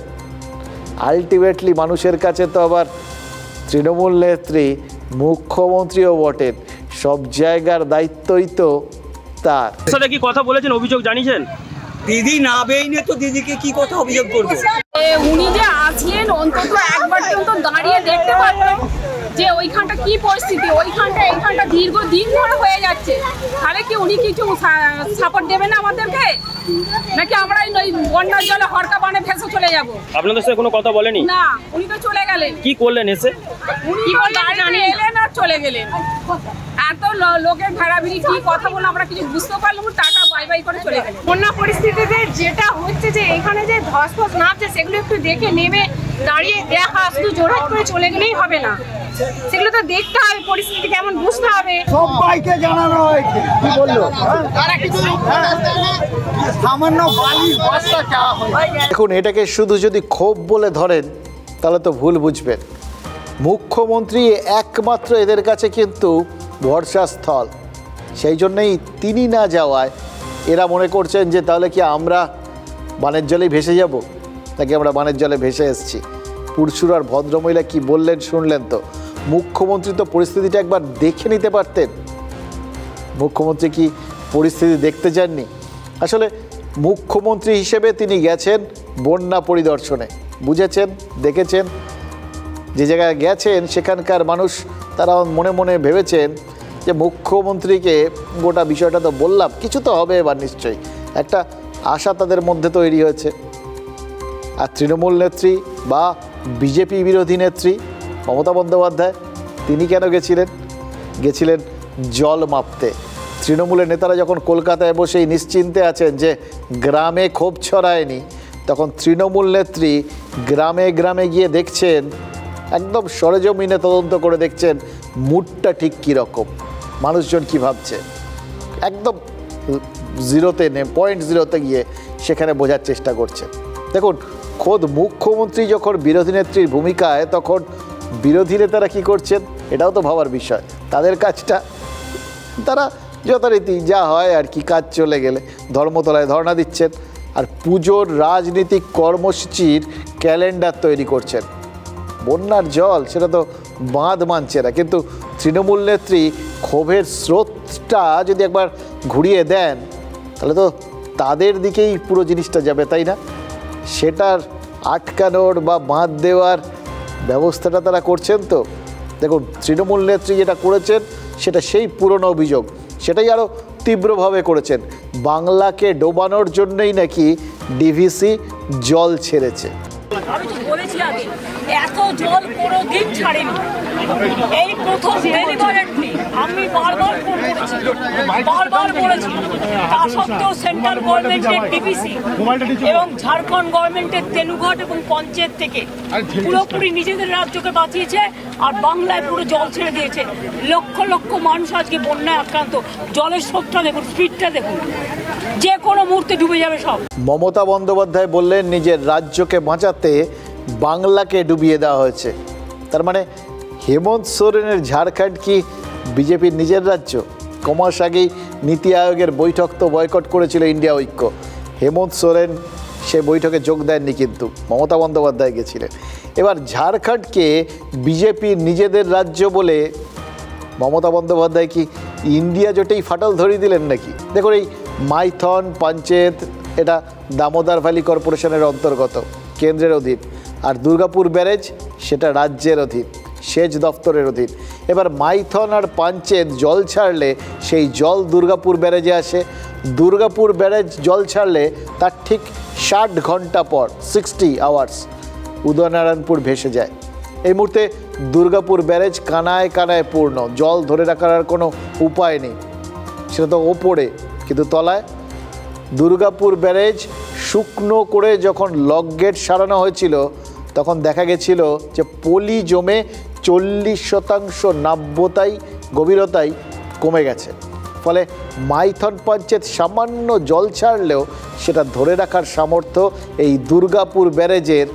আলটিমেটলি মানুষের কাছে তো আবার তৃণমূল নেত্রী মুখ্যমন্ত্রীও বটেন, সব জায়গার দায়িত্বই তো তার। সাথে কি কথা বলেছেন, অভিযোগ জানিয়েছেন? দিদি না বেইনে তো দিদিকে কি কথা অভিযোগ করবো? উনি যে আসলেন অন্তত একবার তো দাঁড়িয়ে দেখতে পারতেন যে ওইখানটা কি পরিস্থিতি, ওইখানটা এইখানটা দীর্ঘদিন ধরে হয়ে যাচ্ছে। তাহলে কি উনি কিছু সাপোর্ট দেবেন না আমাদেরকে, নাকি আমরা এই বন্যার জলে হরকা বানে ভেসে চলে যাব? আপনাদের সাথে কোনো কথা বলেনি? না, উনি তো চলে গেলেন। কি করলেন এসে? উনি গাড়িতে এলেন আর চলে গেলেন। এত লোকের ভেড়াভিড়ি কি কথা বলে আমরা কিছু বুঝতে পারলাম, টাটা বাই বাই করে চলে গেলেন। বন্যা পরিস্থিতিতে যেটা হচ্ছে যে এখানে যে ধস ফস নামছে সেগুলো একটু দেখে নেমে দাঁড়িয়ে দেখা, শুধু জোরহাট করে চলে গেলেই হবে না, সেগুলো তো দেখতে হবে, পরিস্থিতি কেমন বুঝতে হবে। সবাইকে জানানো হয়েছে। কি বললো? সামান্য বালির বস্তা চাওয়া হয়েছে। দেখুন, এটাকে শুধু যদি ক্ষোভ বলে ধরেন তাহলে তো ভুল বুঝবেন। মুখ্যমন্ত্রী একমাত্র এদের কাছে কিন্তু ভরসাস্থল, সেই জন্যই তিনি না যাওয়ায় এরা মনে করছেন যে তাহলে কি আমরা বানের জলেই ভেসে যাব, নাকি আমরা বানের জলে ভেসে এসেছি। পুরসুরার ভদ্রমহিলা কি বললেন শুনলেন তো। মুখ্যমন্ত্রী তো পরিস্থিতিটা একবার দেখে নিতে পারতেন। মুখ্যমন্ত্রী কি পরিস্থিতি দেখতে যাননি? আসলে মুখ্যমন্ত্রী হিসেবে তিনি গেছেন বন্যা পরিদর্শনে, বুঝেছেন, দেখেছেন। যে জায়গায় গেছেন সেখানকার মানুষ তারা মনে মনে ভেবেছেন যে মুখ্যমন্ত্রীকে গোটা বিষয়টা তো বললাম, কিছু তো হবে এবার নিশ্চয়ই, একটা আশা তাদের মধ্যে তৈরি হয়েছে। আর তৃণমূল নেত্রী বা বিজেপি বিরোধী নেত্রী মমতা বন্দ্যোপাধ্যায় তিনি কেন গেছিলেন জল মাপতে। তৃণমূলের নেতারা যখন কলকাতায় বসেই নিশ্চিন্তে আছেন যে গ্রামে ক্ষোভ ছড়ায়নি, তখন তৃণমূল নেত্রী গ্রামে গ্রামে গিয়ে দেখছেন, একদম সরেজমিনে তদন্ত করে দেখছেন মুডটা ঠিক কীরকম, মানুষজন কী ভাবছে। একদম পয়েন্ট জিরোতে গিয়ে সেখানে বোঝার চেষ্টা করছেন। দেখুন, খোদ মুখ্যমন্ত্রী যখন বিরোধী নেত্রীর ভূমিকায়, তখন বিরোধী নেতারা কী করছেন এটাও তো ভাবার বিষয়। তাদের কাজটা তারা যথারীতি যা হয় আর কি, কাজ চলে গেলে ধর্মতলায় ধর্ণা দিচ্ছেন আর পুজোর রাজনীতিক কর্মসূচির ক্যালেন্ডার তৈরি করছেন। বন্যার জল, সেটা তো বাঁধ মানছে না। কিন্তু তৃণমূল নেত্রী ক্ষোভের স্রোতটা যদি একবার ঘুরিয়ে দেন তাহলে তো তাদের দিকেই পুরো জিনিসটা যাবে, তাই না? সেটার আটকানোর বা বাঁধ দেওয়ার ব্যবস্থাটা তারা করছেন। তো দেখুন, তৃণমূল নেত্রী যেটা করেছেন সেটা সেই পুরনো অভিযোগ, সেটাই আরও তীব্রভাবে করেছেন। বাংলাকে ডোবানোর জন্যই নাকি ডিভিসি জল ছেড়েছে। আমি তো বলেছি আগে, এত জল কোনোদিন ছাড়েনি, এই প্রথম ডেলিভারেটলি। আমি বারবার ফোন করেছি, বারবার বলেছি, তা সত্ত্বেও সেন্ট্রাল গভর্নমেন্টের ডিভিসি এবং ঝাড়খণ্ড গভর্নমেন্টের তেনুঘাট এবং পঞ্চায়েত থেকে পুরোপুরি নিজেদের রাজ্যকে বাঁচিয়েছে আর বাংলায় পুরো জল ছেড়ে দিয়েছে। লক্ষ লক্ষ মানুষ আজকে বন্যায় আক্রান্ত। জলের স্রোতটা দেখুন, স্পিডটা দেখুন, যে কোনো মুহূর্তে ডুবে যাবে সব। মমতা বন্দ্যোপাধ্যায় বললেন নিজের রাজ্যকে বাঁচাতে বাংলাকে ডুবিয়ে দেওয়া হয়েছে। তার মানে হেমন্ত সোরেনের ঝাড়খণ্ড কি বিজেপির নিজের রাজ্য? কমাস আগেই নীতি আয়োগের বৈঠক তো বয়কট করেছিল ইন্ডিয়া ঐক্য। হেমন্ত সোরেন সে বৈঠকে যোগ দেননি, কিন্তু মমতা বন্দ্যোপাধ্যায় গেছিলেন। এবার ঝাড়খণ্ডকে বিজেপির নিজেদের রাজ্য বলে মমতা বন্দ্যোপাধ্যায় কি ইন্ডিয়া জোটেই ফাটল ধরিয়ে দিলেন নাকি? দেখুন, এই মাইথন পঞ্চায়েত এটা দামোদর ভ্যালি কর্পোরেশনের অন্তর্গত, কেন্দ্রের অধীন। আর দুর্গাপুর ব্যারেজ সেটা রাজ্যের অধীন, সেচ দপ্তরের অধীন। এবার মাইথন আর পঞ্চায়েত জল ছাড়লে সেই জল দুর্গাপুর ব্যারেজে আসে। দুর্গাপুর ব্যারেজ জল ছাড়লে তার ঠিক 60 ঘন্টা পর 60 আওয়ার্স উদয়নারায়ণপুর ভেসে যায়। এই মুহূর্তে দুর্গাপুর ব্যারেজ কানায় কানায় পূর্ণ, জল ধরে রাখার আর কোনো উপায় নেই। সেটা তো ওপরে, কিন্তু তলায় দুর্গাপুর ব্যারেজ শুকনো করে যখন লক গেট সারানো হয়েছিল তখন দেখা গেছিল যে পলি জমে 40% নাব্যতাই গভীরতাই কমে গেছে। ফলে মাইথন পঞ্চায়েত সামান্য জল ছাড়লেও সেটা ধরে রাখার সামর্থ্য এই দুর্গাপুর ব্যারেজের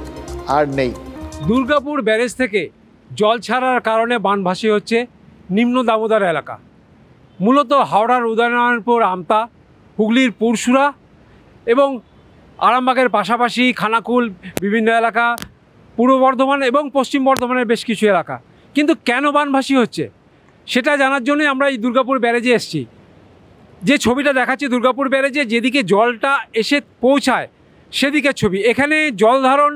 আর নেই। দুর্গাপুর ব্যারেজ থেকে জল ছাড়ার কারণে বানভাসী হচ্ছে নিম্ন দামোদর এলাকা, মূলত হাওড়ার উদয়নারায়ণপুর, আমতা, হুগলির পুরসুরা এবং আরামবাগের পাশাপাশি খানাকুল বিভিন্ন এলাকা, পূর্ব বর্ধমান এবং পশ্চিম বর্ধমানের বেশ কিছু এলাকা। কিন্তু কেন বানভাসী হচ্ছে সেটা জানার জন্যই আমরা এই দুর্গাপুর ব্যারেজে এসেছি। যে ছবিটা দেখাচ্ছি দুর্গাপুর ব্যারেজে যেদিকে জলটা এসে পৌঁছায় সেদিকের ছবি। এখানে জল ধারণ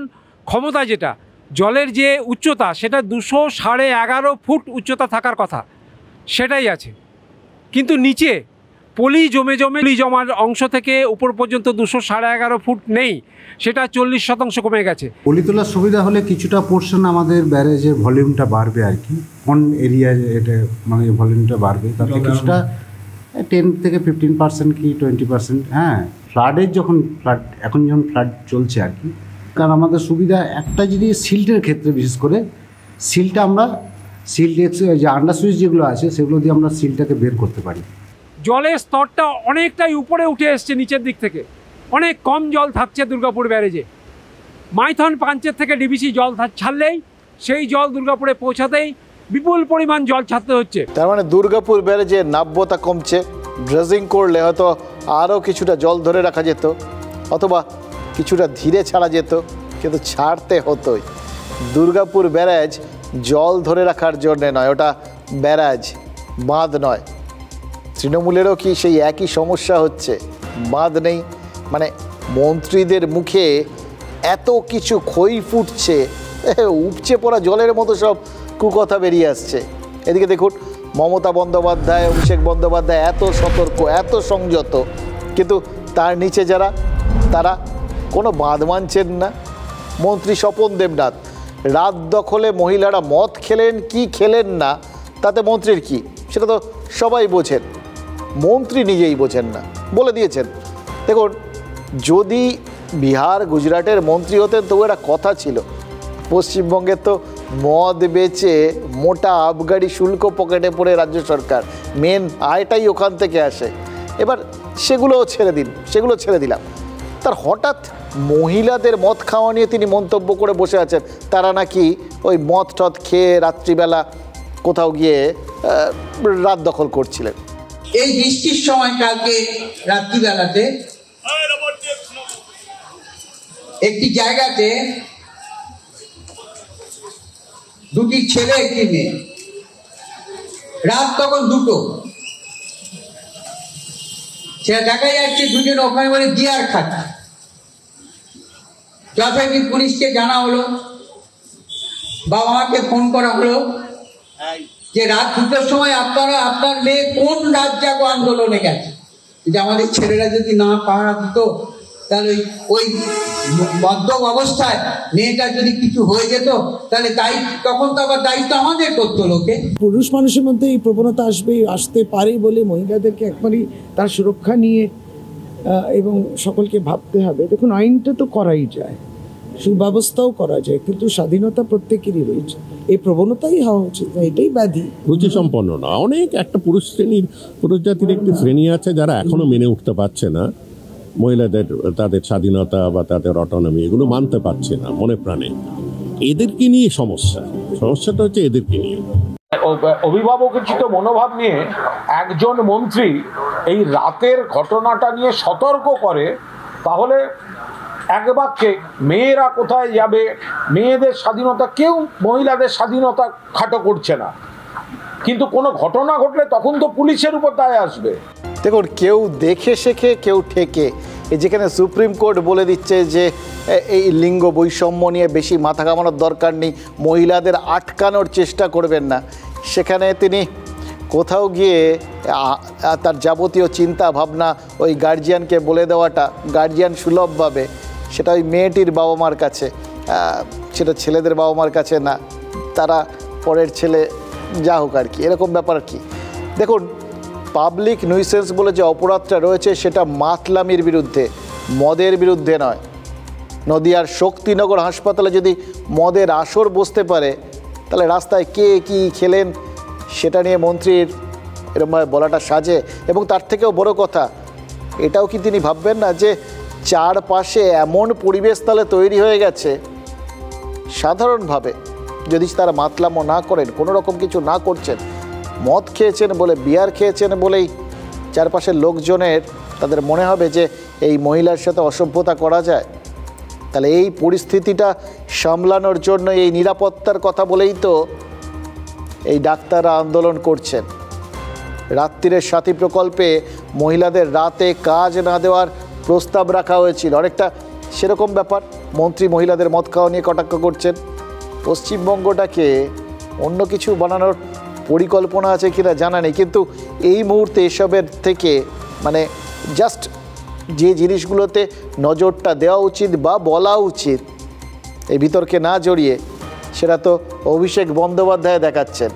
ক্ষমতা, যেটা জলের যে উচ্চতা, সেটা 211.5 ফুট উচ্চতা থাকার কথা, সেটাই আছে। কিন্তু নিচে পলি জমার অংশ থেকে উপর পর্যন্ত 211.5 ফুট নেই, সেটা 40% কমে গেছে। পলি তোলার সুবিধা হলে কিছুটা পোর্শন আমাদের ব্যারেজের ভলিউমটা বাড়বে আর কি, কোন এরিয়ায় এটা মানে ভলিউমটা বাড়বে, তাতে কিছুটা 10 থেকে 15% কি 20%। হ্যাঁ, ফ্লাডের যখন এখন যখন ফ্লাড চলছে আর কি, কারণ আমাদের সুবিধা একটা, যদি সিল্টের ক্ষেত্রে বিশেষ করে সিলটা আমরা যে আন্ডার সুইচ যেগুলো আছে সেগুলো দিয়ে আমরা সিলটাকে বের করতে পারি। জলের স্তরটা অনেকটাই উপরে উঠে এসছে, নিচের দিক থেকে অনেক কম জল থাকছে দুর্গাপুর ব্যারেজে। মাইথন পঞ্চায়েত থেকে ডিভিসি জল ছাড়লেই সেই জল দুর্গাপুরে পৌঁছাতেই বিপুল পরিমাণ জল ছাড়তে হচ্ছে। তার মানে দুর্গাপুর ব্যারেজে নাব্যতা কমছে, ড্রেজিং করলে হয়তো আরও কিছুটা জল ধরে রাখা যেত, অথবা কিছুটা ধীরে ছাড়া যেত, কিন্তু ছাড়তে হতোই। দুর্গাপুর ব্যারেজ জল ধরে রাখার জন্যে নয়, ওটা ব্যারাজ, বাঁধ নয়। তৃণমূলেরও কি সেই একই সমস্যা হচ্ছে? বাঁধ নেই, মানে মন্ত্রীদের মুখে এত কিছু খই ফুটছে, উপচে পড়া জলের মতো সব কুকথা বেরিয়ে আসছে। এদিকে দেখুন, মমতা বন্দ্যোপাধ্যায়, অভিষেক বন্দ্যোপাধ্যায় এত সতর্ক, এত সংযত, কিন্তু তার নিচে যারা, তারা কোনো বাঁধ মানছেন না। মন্ত্রী স্বপন দেবনাথ রাত দখলে মহিলারা মদ খেলেন কি খেলেন না তাতে মন্ত্রীর কি, সেটা তো সবাই বোঝেন, মন্ত্রী নিজেই বোঝেন না, বলে দিয়েছেন। দেখুন, যদি বিহার গুজরাটের মন্ত্রী হতেন তবু একটা কথা ছিল, পশ্চিমবঙ্গে তো মদ বেচে মোটা আবগারি শুল্ক পকেটে পড়ে রাজ্য সরকার, মেন আয়টাই ওখান থেকে আসে। এবার সেগুলোও ছেড়ে দিলাম। তার হঠাৎ মহিলাদের মদ খাওয়া নিয়ে তিনি মন্তব্য করে বসে আছেন, তারা নাকি ওই মদ টদ খেয়ে রাত্রিবেলা কোথাও গিয়ে রাত দখল করছিলেন। এই বৃষ্টির সময় কালকে রাত্রিবেলাতে একটি জায়গাতে দুটি ছেলে একটি মেয়ে, রাত তখন 2টো, সেটা দেখা যাচ্ছে দুজন ওখানে বলে বিয়ার খাচ্ছে। যথারীতি পুলিশকে জানা হলো, বাবা মাকে ফোন করা হলো যে রাত 2টোর সময় আপনার মেয়ে কোন রাত জাগো আন্দোলনে গেছে। যে আমাদের ছেলেরা যদি না পাহারা দিত তাহলে ওই মদ্যপ অবস্থায় মেয়েটা যদি কিছু হয়ে যেত তাহলে তখন তো আবার দায়িত্ব আমাদের করতো লোকে। পুরুষ মানুষের মধ্যে এই প্রবণতা আসতে পারে বলে মহিলাদেরকে একবারই তার সুরক্ষা নিয়ে এবং সকলকে ভাবতে হবে। দেখুন, আইনটা তো করাই যায়, সুব্যবস্থাও করা যায়, কিন্তু স্বাধীনতা প্রত্যেকেরই রয়েছে। এই প্রবণতাই হওয়া উচিত, এটাই ব্যাধি। রুচি সম্পন্ন না, অনেক একটা পুরুষ জাতির একটি শ্রেণী আছে যারা এখনো মেনে উঠতে পারছে না মহিলাদের তাদের স্বাধীনতা বা তাদের অটোনমি, এগুলো মানতে পারছে না মনে প্রাণে। এদেরকে নিয়ে সমস্যাটা হচ্ছে এদেরকে নিয়ে। অভিভাবকোচিত মনোভাব নিয়ে একজন মন্ত্রী এই রাতের ঘটনাটা নিয়ে সতর্ক করে, তাহলে এক বাক্যে মেয়েরা কোথায় যাবে, মেয়েদের স্বাধীনতা, কেউ মহিলাদের স্বাধীনতা খাটো করছে না, কিন্তু কোনো ঘটনা ঘটলে তখন তো পুলিশের উপর দায় আসবে। দেখুন, কেউ দেখে শেখে, কেউ ঠেকে। যেখানে সুপ্রিম কোর্ট বলে দিচ্ছে যে এই লিঙ্গ বৈষম্য নিয়ে বেশি মাথা ঘামানোর দরকার নেই, মহিলাদের আটকানোর চেষ্টা করবেন না, সেখানে তিনি কোথাও গিয়ে তার যাবতীয় চিন্তা ভাবনা ওই গার্জিয়ানকে বলে দেওয়াটা, গার্জিয়ান সুলভভাবে, সেটা ওই মেয়েটির বাবা মার কাছে, সেটা ছেলেদের বাবা মার কাছে না, তারা পরের ছেলে যা হোক আর কি, এরকম ব্যাপার কি। দেখুন, পাবলিক নিউসেন্স বলে যে অপরাধটা রয়েছে সেটা মাতলামির বিরুদ্ধে, মদের বিরুদ্ধে নয়। নদিয়ার শক্তিনগর হাসপাতালে যদি মদের আসর বসতে পারে, তাহলে রাস্তায় কে কী খেলেন সেটা নিয়ে মন্ত্রীর এরকমভাবে বলাটা সাজে? এবং তার থেকেও বড় কথা, এটাও কি তিনি ভাববেন না যে চারপাশে এমন পরিবেশ তাহলে তৈরি হয়ে গেছে, সাধারণভাবে যদি তারা মাতলামো না করেন, কোনো রকম কিছু না করছেন, মদ খেয়েছেন বলে, বিয়ার খেয়েছেন বলেই চারপাশের লোকজনের তাদের মনে হবে যে এই মহিলার সাথে অসভ্যতা করা যায়। তাহলে এই পরিস্থিতিটা সামলানোর জন্য এই নিরাপত্তার কথা বলেই তো এই ডাক্তাররা আন্দোলন করছেন। রাত্রিরের সাথী প্রকল্পে মহিলাদের রাতে কাজ না দেওয়ার প্রস্তাব রাখা হয়েছিল, অনেকটা সেরকম ব্যাপার। মন্ত্রী মহিলাদের মদ খাওয়া নিয়ে কটাক্ষ করছেন। পশ্চিমবঙ্গটাকে অন্য কিছু বানানোর পরিকল্পনা আছে কিনা জানা নেই, কিন্তু এই মুহূর্তে এসবের থেকে মানে জাস্ট যে জিনিসগুলোতে নজরটা দেওয়া উচিত বা বলা উচিত এই বিতর্কে না জড়িয়ে, সেটা তো অভিষেক বন্দ্যোপাধ্যায় দেখাচ্ছেন।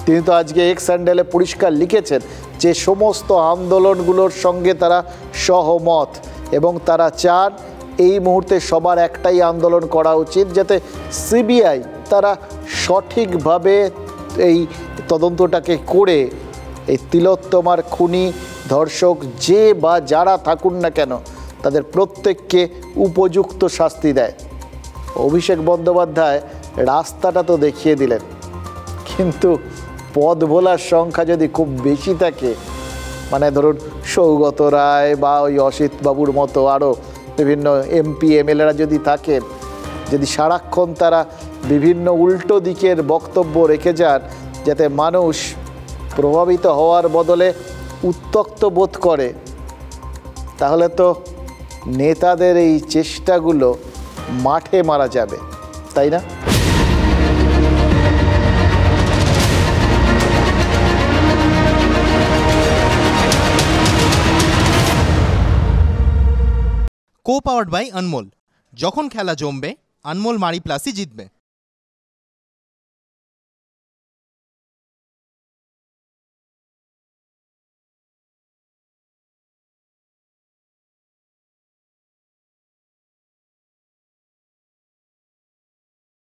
তিনি তো আজকে এক্স হ্যান্ডেলে পরিষ্কার লিখেছেন যে সমস্ত আন্দোলনগুলোর সঙ্গে তারা সহমত এবং তারা চান এই মুহূর্তে সবার একটাই আন্দোলন করা উচিত, যাতে সিবিআই তারা সঠিকভাবে এই তদন্তটাকে করে এই তিলোত্তমার খুনি, ধর্ষক যে বা যারা থাকুন না কেন তাদের প্রত্যেককে উপযুক্ত শাস্তি দেয়। অভিষেক বন্দ্যোপাধ্যায় রাস্তাটা তো দেখিয়ে দিলেন, কিন্তু পদ ভোলার সংখ্যা যদি খুব বেশি থাকে, মানে ধরুন সৌগত রায় বা ওই অসিত বাবুর মতো আরও বিভিন্ন এমপি এমএলএরা যদি থাকেন, যদি সারাক্ষণ তারা বিভিন্ন উল্টো দিকের বক্তব্য রেখে যান যাতে মানুষ প্রভাবিত হওয়ার বদলে উত্ত্যক্ত বোধ করে, তাহলে তো নেতাদের এই চেষ্টাগুলো মাঠে মারা যাবে, তাই না? Co powered by Anmol. যখন খেলা জমবে, আনমোল মারি প্লাসই জিতবে।